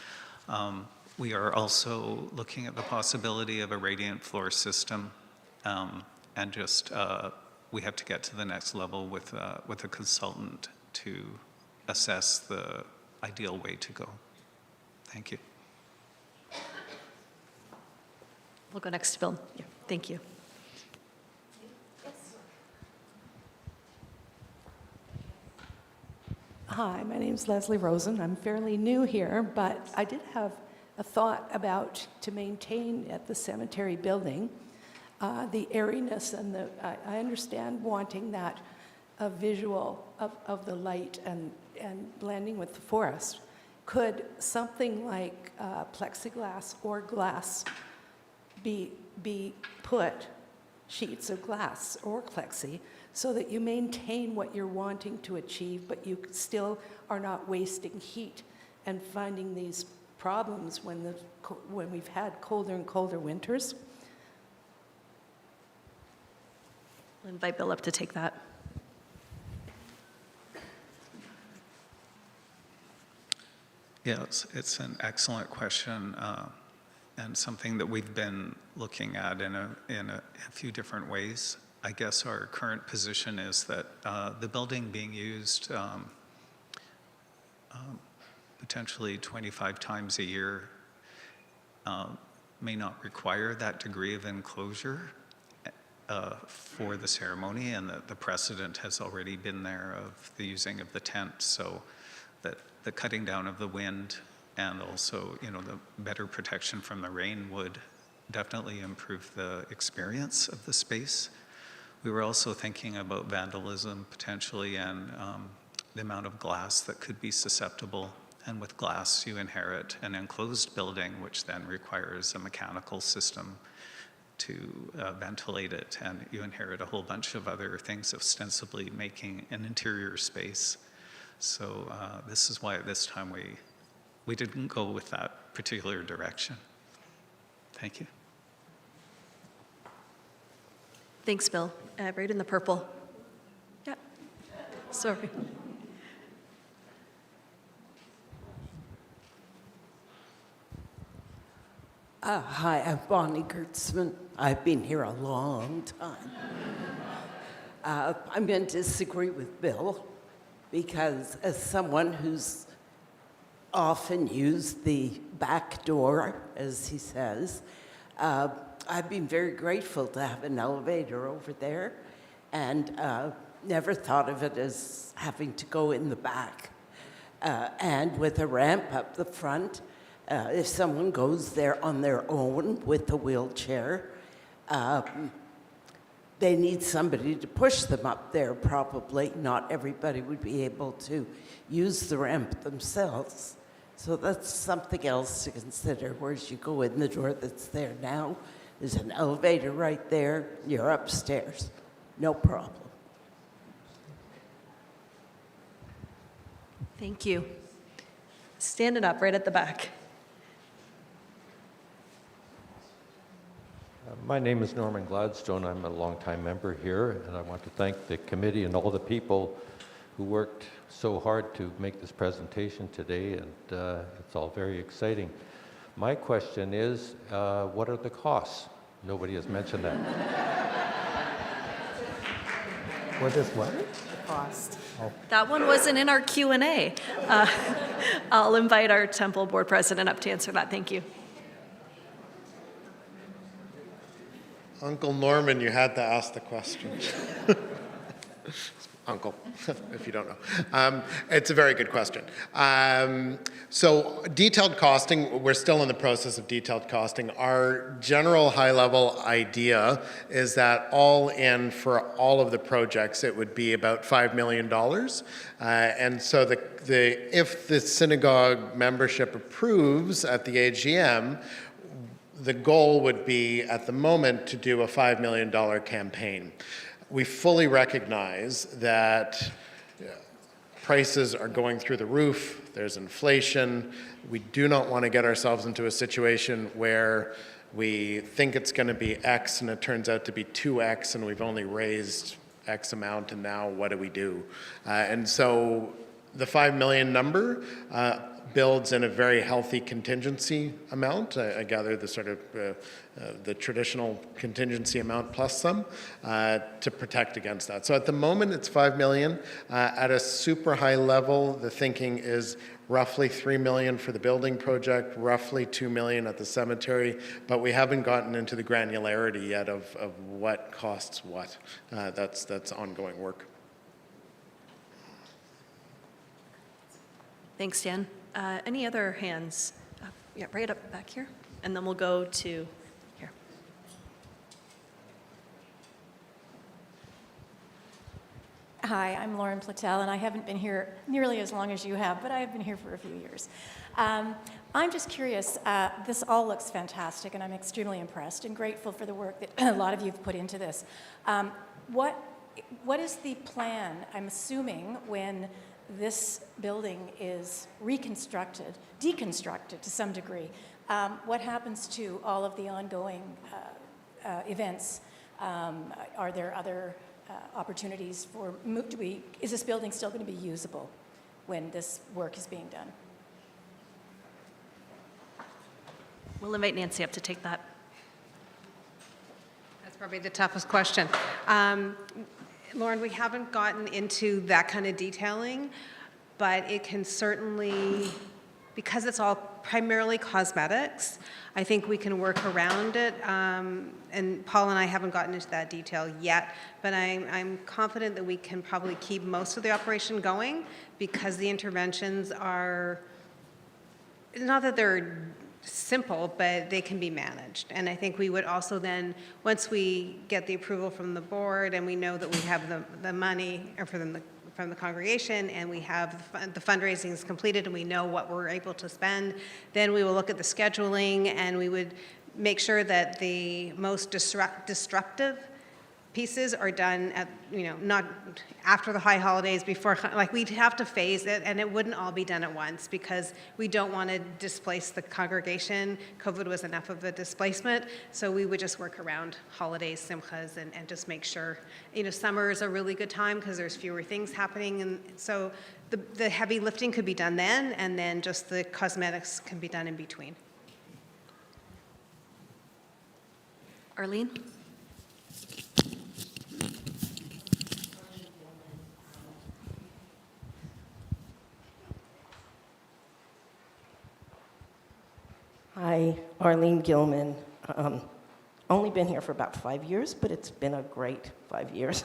We are also looking at the possibility of a radiant floor system, and just we have to get to the next level with a consultant to assess the ideal way to go. Thank you. We'll go next to Bill. Yeah, thank you. Hi, my name's Leslie Rosen. I'm fairly new here, but I did have a thought about to maintain at the cemetery building the airiness and I understand wanting that visual of the light and blending with the forest. Could something like plexiglass or glass be put, sheets of glass or plexi, so that you maintain what you're wanting to achieve, but you still are not wasting heat and finding these problems when we've had colder and colder winters? I'll invite Bill up to take that. Yes, it's an excellent question and something that we've been looking at in a few different ways. I guess our current position is that the building being used potentially 25 times a year may not require that degree of enclosure for the ceremony, and that the precedent has already been there of the using of the tent, so that the cutting down of the wind and also, the better protection from the rain would definitely improve the experience of the space. We were also thinking about vandalism potentially and the amount of glass that could be susceptible. And with glass, you inherit an enclosed building, which then requires a mechanical system to ventilate it. And you inherit a whole bunch of other things, ostensibly making an interior space. So this is why at this time we didn't go with that particular direction. Thank you. Thanks, Bill. Right in the purple. Yeah. Sorry. Hi, I'm Bonnie Gertzman. I've been here a long time. I'm going to disagree with Bill because as someone who's often used the back door, as he says, I've been very grateful to have an elevator over there and never thought of it as having to go in the back. And with a ramp up the front, if someone goes there on their own with a wheelchair, they need somebody to push them up there probably. Not everybody would be able to use the ramp themselves. So that's something else to consider, whereas you go in the door that's there now, there's an elevator right there, you're upstairs, no problem. Thank you. Standing up right at the back. My name is Norman Gladstone. I'm a longtime member here, and I want to thank the committee and all the people who worked so hard to make this presentation today, and it's all very exciting. My question is, what are the costs? Nobody has mentioned that. What is what? Cost. Oh. That one wasn't in our Q&A. I'll invite our temple board president up to answer that. Thank you. Uncle Norman, you had to ask the question. Uncle, if you don't know. It's a very good question. So detailed costing, we're still in the process of detailed costing. Our general high-level idea is that all in for all of the projects, it would be about $5 million. And so if the synagogue membership approves at the AGM, the goal would be, at the moment, to do a $5 million campaign. We fully recognize that prices are going through the roof, there's inflation. We do not want to get ourselves into a situation where we think it's going to be X and it turns out to be 2X and we've only raised X amount, and now what do we do? And so the 5 million number builds in a very healthy contingency amount. I gather the sort of the traditional contingency amount plus some to protect against that. So at the moment it's 5 million. At a super high level, the thinking is roughly $3 million for the building project, roughly $2 million at the cemetery, but we haven't gotten into the granularity yet of what costs what. That's ongoing work. Thanks, Dan. Any other hands? Yeah, right up back here, and then we'll go to here. Hi, I'm Lauren Platel, and I haven't been here nearly as long as you have, but I have been here for a few years. I'm just curious, this all looks fantastic, and I'm extremely impressed and grateful for the work that a lot of you have put into this. What is the plan, I'm assuming, when this building is reconstructed, deconstructed to some degree? What happens to all of the ongoing events? Are there other opportunities for, is this building still going to be usable when this work is being done? We'll invite Nancy up to take that. That's probably the toughest question. Lauren, we haven't gotten into that kind of detailing, but it can certainly, because it's all primarily cosmetics, I think we can work around it. And Paul and I haven't gotten into that detail yet, but I'm confident that we can probably keep most of the operation going because the interventions are, not that they're simple, but they can be managed. And I think we would also then, once we get the approval from the board and we know that we have the money or from the congregation and we have the fundraising is completed and we know what we're able to spend, then we will look at the scheduling and we would make sure that the most disruptive pieces are done at, not after the high holidays, before, like we'd have to phase it and it wouldn't all be done at once because we don't want to displace the congregation. COVID was enough of a displacement, so we would just work around holidays, simchas, and just make sure, summer is a really good time because there's fewer things happening, and so the heavy lifting could be done then, and then just the cosmetics can be done in between. Arlene? Hi, Arlene Gilman. Only been here for about 5 years, but it's been a great 5 years.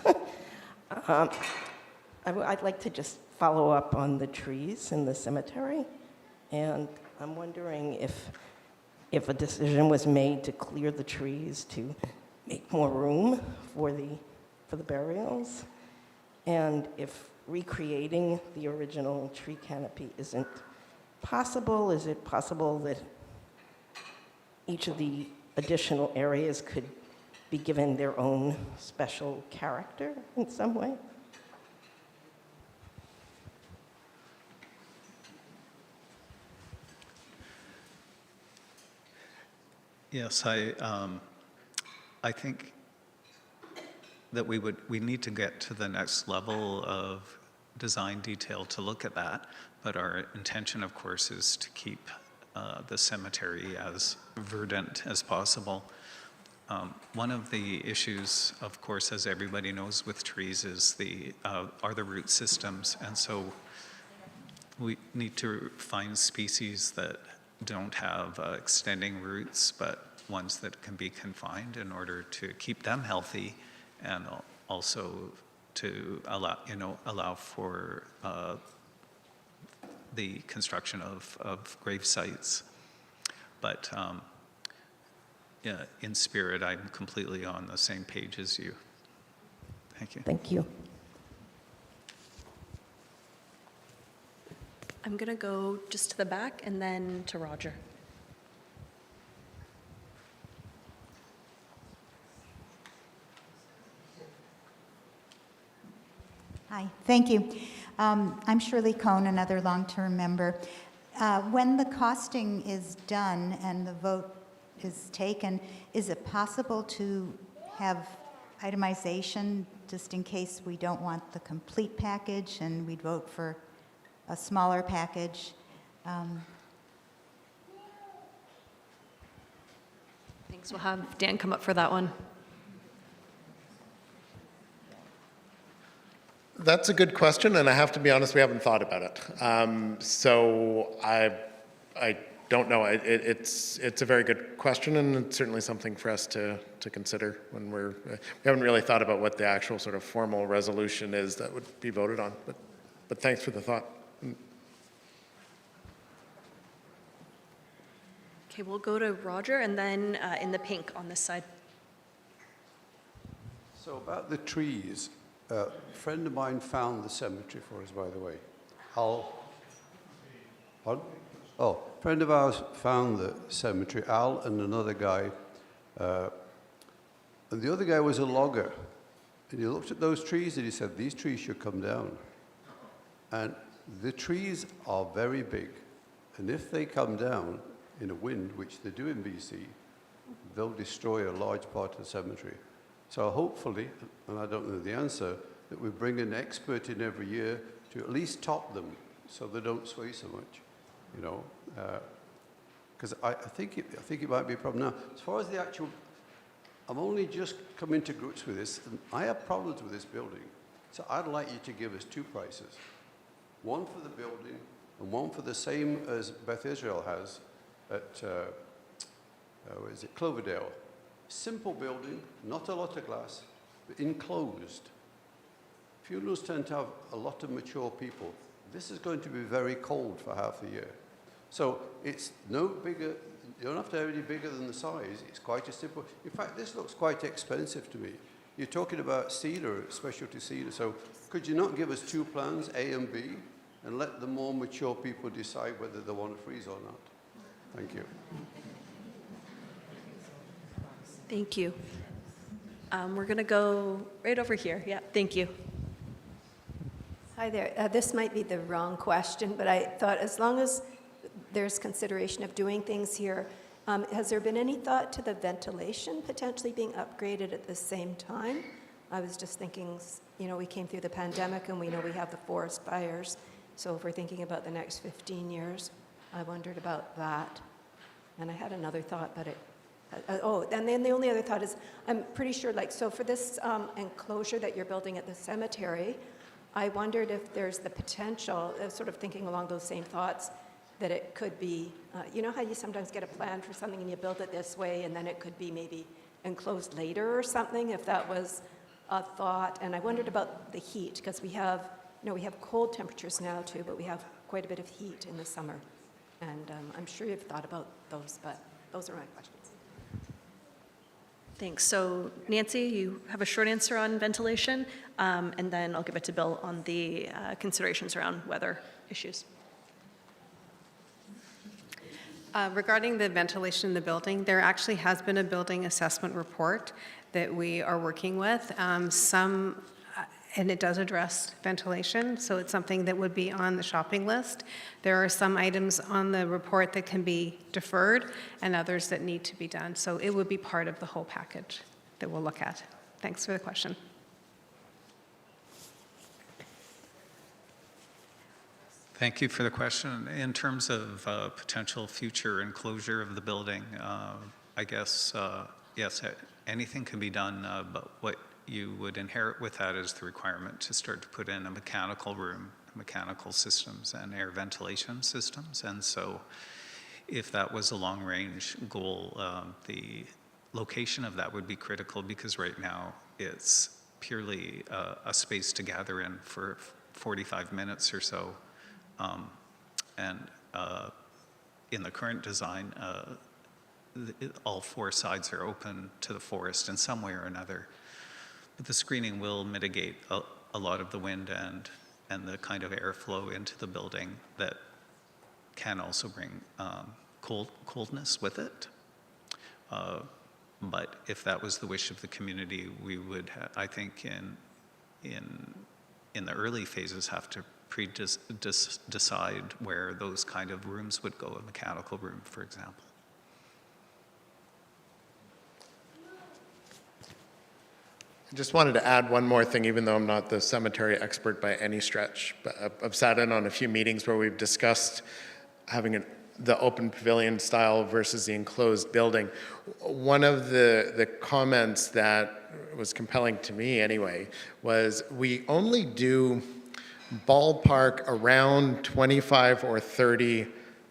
I'd like to just follow up on the trees in the cemetery, and I'm wondering if a decision was made to clear the trees to make more room for the burials, and if recreating the original tree canopy isn't possible. Is it possible that each of the additional areas could be given their own special character in some way? Yes, I think that we need to get to the next level of design detail to look at that, but our intention, of course, is to keep the cemetery as verdant as possible. One of the issues, of course, as everybody knows with trees, is are the root systems, and so we need to find species that don't have extending roots, but ones that can be confined in order to keep them healthy, and also to allow for the construction of grave sites. But yeah, in spirit, I'm completely on the same page as you. Thank you. Thank you. I'm going to go just to the back and then to Roger. Hi, thank you. I'm Shirley Cohn, another long-term member. When the costing is done and the vote is taken, is it possible to have itemization just in case we don't want the complete package and we'd vote for a smaller package? Thanks. We'll have Dan come up for that one. That's a good question, and I have to be honest, we haven't thought about it. So I don't know. It's a very good question, and it's certainly something for us to consider when we haven't really thought about what the actual sort of formal resolution is that would be voted on. But thanks for the thought. Okay, we'll go to Roger, and then in the pink on this side. So about the trees, a friend of mine found the cemetery for us, by the way. Pardon? Oh, a friend of ours found the cemetery, Al and another guy. And the other guy was a logger. And he looked at those trees and he said, these trees should come down. And the trees are very big. And if they come down in a wind, which they do in BC, they'll destroy a large part of the cemetery. So hopefully, and I don't know the answer, that we bring an expert in every year to at least top them so they don't sway so much, you know. Because I think it might be a problem. Now, as far as the actual, I'm only just coming to grips with this, and I have problems with this building. So I'd like you to give us two prices. One for the building and one for the same as Beth Israel has at, what is it, Cloverdale. Simple building, not a lot of glass, but enclosed. Funerals tend to have a lot of mature people. This is going to be very cold for half the year. So it's no bigger, you don't have to have any bigger than the size. It's quite a simple. In fact, this looks quite expensive to me. You're talking about cedar, specialty cedar. So could you not give us two plans, A and B, and let the more mature people decide whether they want to freeze or not? Thank you. Thank you. We're going to go right over here. Yeah, thank you. Hi there. This might be the wrong question, but I thought as long as there's consideration of doing things here, has there been any thought to the ventilation potentially being upgraded at the same time? I was just thinking, you know, we came through the pandemic and we know we have the forest fires. So if we're thinking about the next 15 years, I wondered about that. And I had another thought, but and then the only other thought is, I'm pretty sure, like, so for this enclosure that you're building at the cemetery, I wondered if there's the potential, sort of thinking along those same thoughts, that it could be, you know how you sometimes get a plan for something and you build it this way and then it could be maybe enclosed later or something, if that was a thought. And I wondered about the heat, because we have, you know, we have cold temperatures now too, but we have quite a bit of heat in the summer. And I'm sure you've thought about those, but those are my questions. Thanks. So Nancy, you have a short answer on ventilation, and then I'll give it to Bill on the considerations around weather issues. Regarding the ventilation in the building, there actually has been a building assessment report that we are working with. And it does address ventilation, so it's something that would be on the shopping list. There are some items on the report that can be deferred and others that need to be done. So it would be part of the whole package that we'll look at. Thanks for the question. Thank you for the question. In terms of potential future enclosure of the building, I guess, yes, anything can be done, but what you would inherit with that is the requirement to start to put in a mechanical room, mechanical systems, and air ventilation systems. And so if that was a long-range goal, the location of that would be critical, because right now it's purely a space to gather in for 45 minutes or so. In the current design, all four sides are open to the forest in some way or another. But the screening will mitigate a lot of the wind and the kind of airflow into the building that can also bring coldness with it. But if that was the wish of the community, we would, I think, in the early phases, have to decide where those kind of rooms would go, a mechanical room, for example. I just wanted to add one more thing, even though I'm not the cemetery expert by any stretch. But I've sat in on a few meetings where we've discussed having the open pavilion style versus the enclosed building. One of the comments that was compelling to me anyway was we only do ballpark around 25 or 30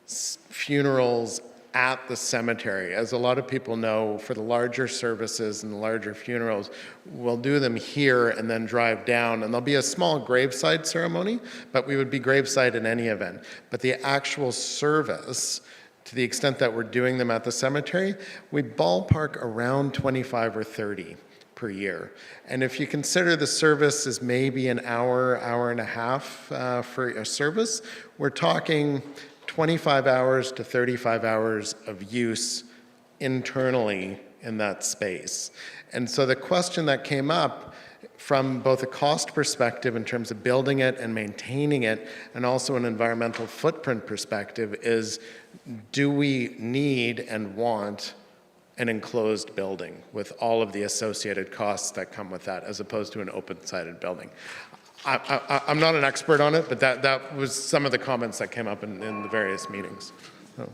funerals at the cemetery. As a lot of people know, for the larger services and the larger funerals, we'll do them here and then drive down, and there'll be a small graveside ceremony, but we would be graveside in any event. But the actual service, to the extent that we're doing them at the cemetery, we ballpark around 25 or 30 per year. And if you consider the service is maybe an hour, hour and a half for a service, we're talking 25 hours to 35 hours of use internally in that space. And so the question that came up from both a cost perspective in terms of building it and maintaining it, and also an environmental footprint perspective is, do we need and want an enclosed building with all of the associated costs that come with that, as opposed to an open-sided building? I'm not an expert on it, but that was some of the comments that came up in the various meetings. So.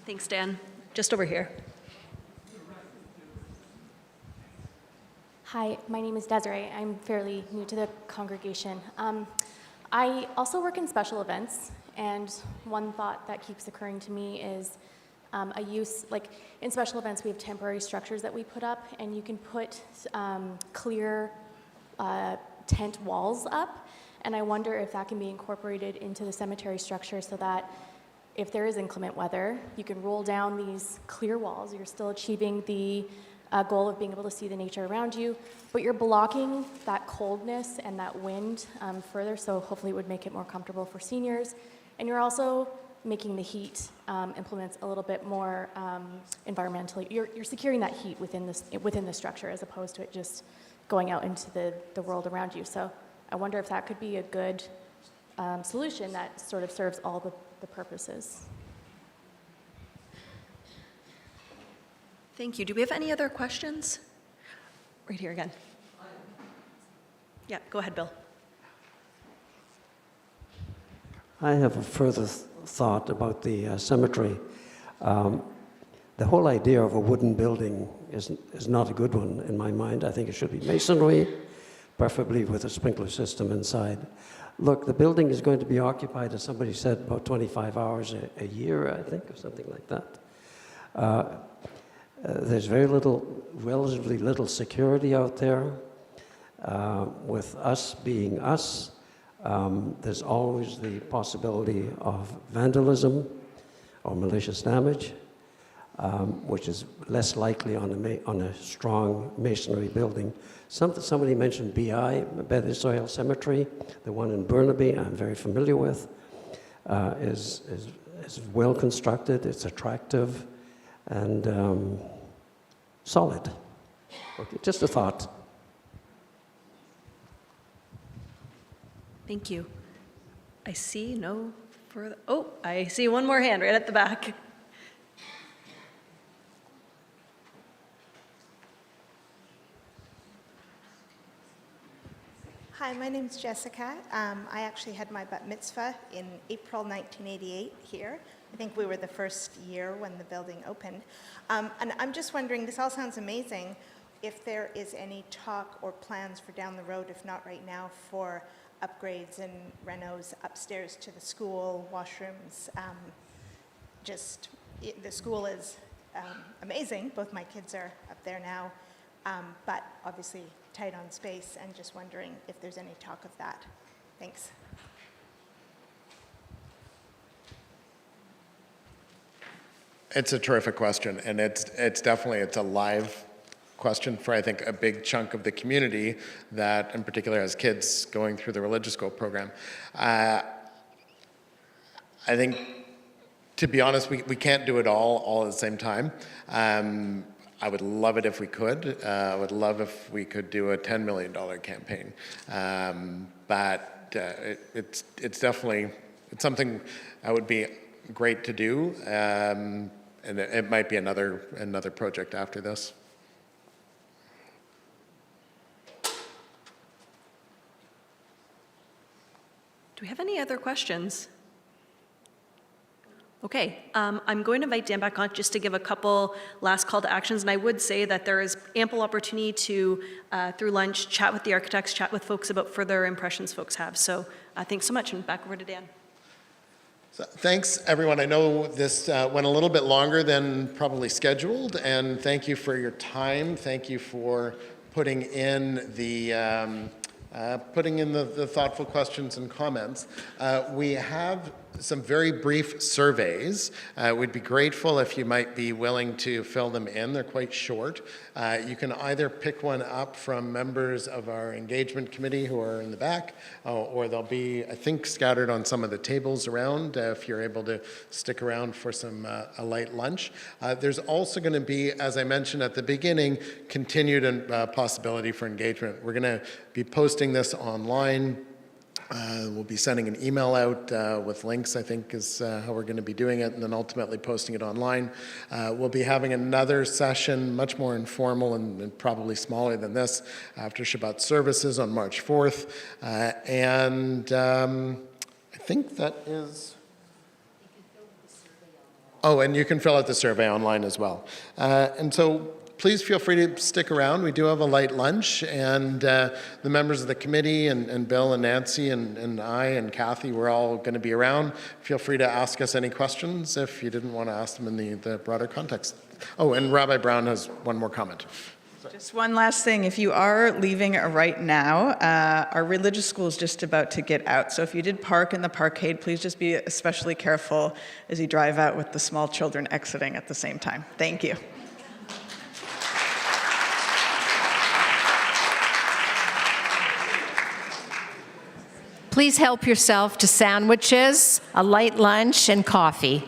Thanks, Dan. Just over here. Hi, my name is Desiree. I'm fairly new to the congregation. I also work in special events, and one thought that keeps occurring to me is a use, like in special events we have temporary structures that we put up, and you can put clear tent walls up, and I wonder if that can be incorporated into the cemetery structure so that if there is inclement weather, you can roll down these clear walls. You're still achieving the goal of being able to see the nature around you, but you're blocking that coldness and that wind further, so hopefully it would make it more comfortable for seniors. And you're also making the heat implements a little bit more environmentally. You're securing that heat within the structure as opposed to it just going out into the world around you. So I wonder if that could be a good solution that sort of serves all the purposes. Thank you. Do we have any other questions? Right here again. Yeah, go ahead, Bill. I have a further thought about the cemetery. The whole idea of a wooden building is not a good one in my mind. I think it should be masonry, preferably with a sprinkler system inside. Look, the building is going to be occupied, as somebody said, about 25 hours a year, I think, or something like that. There's relatively little security out there. With us being us, there's always the possibility of vandalism or malicious damage, which is less likely on a strong masonry building. Somebody mentioned BI, Beth Israel Cemetery, the one in Burnaby, I'm very familiar with, is well constructed, it's attractive, and solid. Okay, just a thought. Thank you. I see no further. Oh, I see one more hand right at the back. Hi, my name is Jessica. I actually had my bat mitzvah in April 1988 here. I think we were the first year when the building opened. And I'm just wondering, this all sounds amazing, if there is any talk or plans for down the road, if not right now, for upgrades and renos upstairs to the school, washrooms. The school is amazing. Both my kids are up there now, but obviously tight on space, and just wondering if there's any talk of that. Thanks. It's a terrific question, and it's definitely a live question for, I think, a big chunk of the community that, in particular, has kids going through the religious school program. I think, to be honest, we can't do it all at the same time. I would love it if we could. I would love if we could do a $10 million campaign. But it's definitely, it's something that would be great to do. And it might be another project after this. Do we have any other questions? Okay, I'm going to invite Dan back on just to give a couple last call to actions, and I would say that there is ample opportunity to, through lunch, chat with the architects, chat with folks about further impressions folks have. So thanks so much, and back over to Dan. So thanks, everyone. I know this went a little bit longer than probably scheduled, and thank you for your time. Thank you for putting in the thoughtful questions and comments. We have some very brief surveys. We'd be grateful if you might be willing to fill them in. They're quite short. You can either pick one up from members of our engagement committee who are in the back, or they'll be, I think, scattered on some of the tables around if you're able to stick around for a light lunch. There's also going to be, as I mentioned at the beginning, continued possibility for engagement. We're going to be posting this online. We'll be sending an email out with links, I think, is how we're going to be doing it, and then ultimately posting it online. We'll be having another session, much more informal and probably smaller than this, after Shabbat services on March 4th. And I think that is... Oh, and you can fill out the survey online as well. And so please feel free to stick around. We do have a light lunch, and the members of the committee and Bill and Nancy and I and Kathy, we're all going to be around. Feel free to ask us any questions if you didn't want to ask them in the broader context. Oh, and Rabbi Brown has one more comment. Just one last thing. If you are leaving right now, our religious school is just about to get out. So if you did park in the parkade, please just be especially careful as you drive out with the small children exiting at the same time. Thank you. Please help yourself to sandwiches, a light lunch, and coffee.